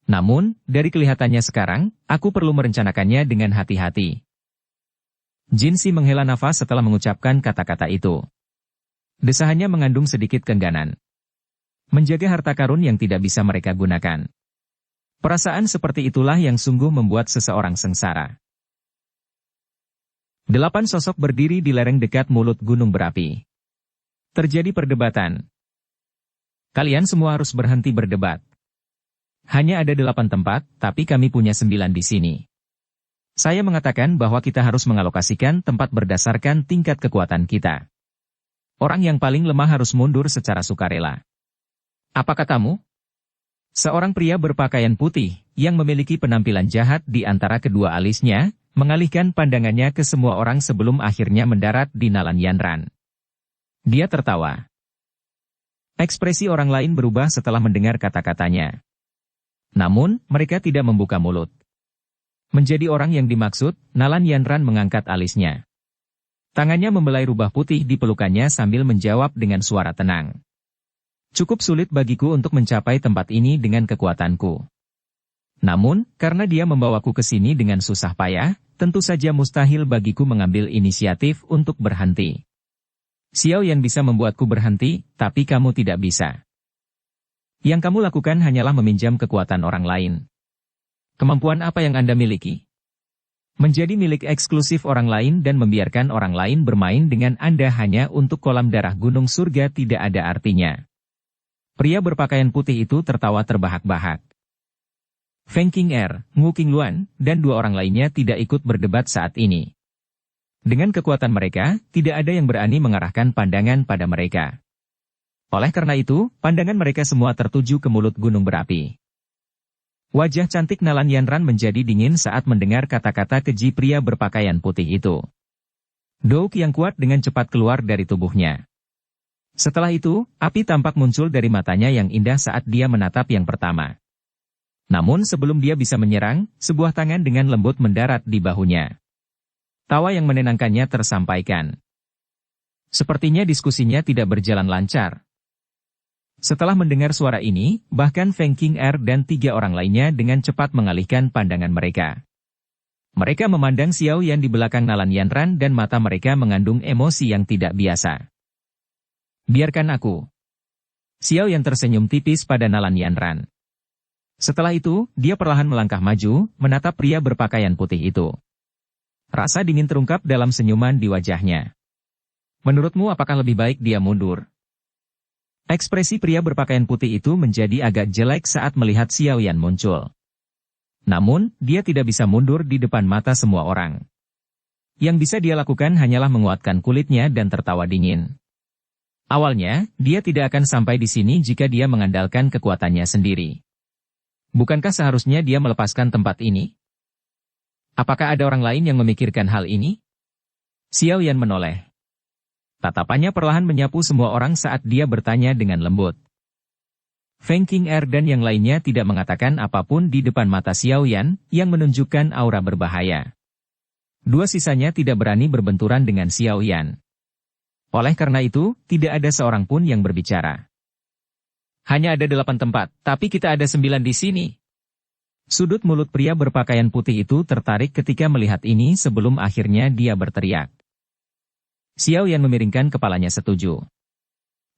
Namun, dari kelihatannya sekarang, aku perlu merencanakannya dengan hati-hati. Jin Si menghela nafas setelah mengucapkan kata-kata itu. Desahannya mengandung sedikit keengganan. Menjaga harta karun yang tidak bisa mereka gunakan. Perasaan seperti itulah yang sungguh membuat seseorang sengsara. 8 sosok berdiri di lereng dekat mulut gunung berapi. Terjadi perdebatan. Kalian semua harus berhenti berdebat. Hanya ada 8 tempat, tapi kami punya 9 di sini. Saya mengatakan bahwa kita harus mengalokasikan tempat berdasarkan tingkat kekuatan kita. Orang yang paling lemah harus mundur secara sukarela. Apa katamu? Seorang pria berpakaian putih, yang memiliki penampilan jahat di antara kedua alisnya, mengalihkan pandangannya ke semua orang sebelum akhirnya mendarat di Nalan Yanran. Dia tertawa. Ekspresi orang lain berubah setelah mendengar kata-katanya. Namun, mereka tidak membuka mulut. Menjadi orang yang dimaksud, Nalan Yanran mengangkat alisnya. Tangannya membelai rubah putih di pelukannya sambil menjawab dengan suara tenang. Cukup sulit bagiku untuk mencapai tempat ini dengan kekuatanku. Namun, karena dia membawaku ke sini dengan susah payah, tentu saja mustahil bagiku mengambil inisiatif untuk berhenti. Xiao Yan bisa membuatku berhenti, tapi kamu tidak bisa. Yang kamu lakukan hanyalah meminjam kekuatan orang lain. Kemampuan apa yang Anda miliki? Menjadi milik eksklusif orang lain dan membiarkan orang lain bermain dengan Anda hanya untuk kolam darah gunung surga tidak ada artinya. Pria berpakaian putih itu tertawa terbahak-bahak. Feng Qing'er, Ngu Qingluan, dan 2 orang lainnya tidak ikut berdebat saat ini. Dengan kekuatan mereka, tidak ada yang berani mengarahkan pandangan pada mereka. Oleh karena itu, pandangan mereka semua tertuju ke mulut gunung berapi. Wajah cantik Nalan Yanran menjadi dingin saat mendengar kata-kata keji pria berpakaian putih itu. Douk yang kuat dengan cepat keluar dari tubuhnya. Setelah itu, api tampak muncul dari matanya yang indah saat dia menatap yang pertama. Namun sebelum dia bisa menyerang, sebuah tangan dengan lembut mendarat di bahunya. Tawa yang menenangkannya tersampaikan. Sepertinya diskusinya tidak berjalan lancar. Setelah mendengar suara ini, bahkan Feng Qing'er dan 3 orang lainnya dengan cepat mengalihkan pandangan mereka. Mereka memandang Xiao Yan di belakang Nalan Yanran dan mata mereka mengandung emosi yang tidak biasa. Biarkan aku. Xiao Yan tersenyum tipis pada Nalan Yanran. Setelah itu, dia perlahan melangkah maju, menatap pria berpakaian putih itu. Rasa dingin terungkap dalam senyuman di wajahnya. Menurutmu apakah lebih baik dia mundur? Ekspresi pria berpakaian putih itu menjadi agak jelek saat melihat Xiao Yan muncul. Namun, dia tidak bisa mundur di depan mata semua orang. Yang bisa dia lakukan hanyalah menguatkan kulitnya dan tertawa dingin. Awalnya, dia tidak akan sampai di sini jika dia mengandalkan kekuatannya sendiri. Bukankah seharusnya dia melepaskan tempat ini? Apakah ada orang lain yang memikirkan hal ini? Xiao Yan menoleh. Tatapannya perlahan menyapu semua orang saat dia bertanya dengan lembut. Feng Qing'er dan yang lainnya tidak mengatakan apapun di depan mata Xiao Yan, yang menunjukkan aura berbahaya. Dua sisanya tidak berani berbenturan dengan Xiao Yan. Oleh karena itu, tidak ada seorang pun yang berbicara. Hanya ada 8 tempat, tapi kita ada 9 di sini. Sudut mulut pria berpakaian putih itu tertarik ketika melihat ini sebelum akhirnya dia berteriak. Xiao Yan memiringkan kepalanya setuju.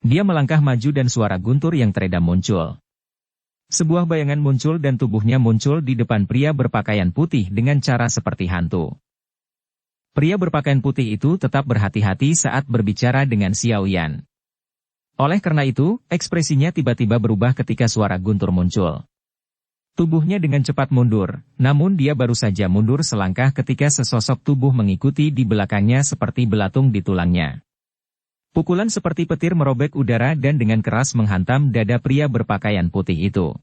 Dia melangkah maju dan suara guntur yang teredam muncul. Sebuah bayangan muncul dan tubuhnya muncul di depan pria berpakaian putih dengan cara seperti hantu. Pria berpakaian putih itu tetap berhati-hati saat berbicara dengan Xiao Yan. Oleh karena itu, ekspresinya tiba-tiba berubah ketika suara guntur muncul. Tubuhnya dengan cepat mundur, namun dia baru saja mundur selangkah ketika sesosok tubuh mengikuti di belakangnya seperti belatung di tulangnya. Pukulan seperti petir merobek udara dan dengan keras menghantam dada pria berpakaian putih itu.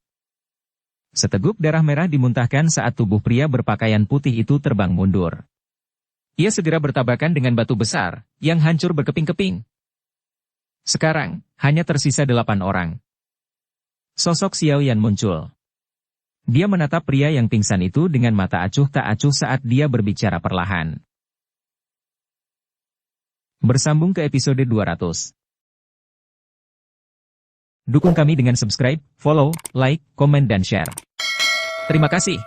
Seteguk darah merah dimuntahkan saat tubuh pria berpakaian putih itu terbang mundur. Ia segera bertabrakan dengan batu besar, yang hancur berkeping-keping. Sekarang, hanya tersisa 8 orang. Sosok Xiao Yan muncul. Dia menatap pria yang pingsan itu dengan mata acuh tak acuh saat dia berbicara perlahan. Bersambung ke episode 200. Dukung kami dengan subscribe, follow, like, komen dan share. Terima kasih.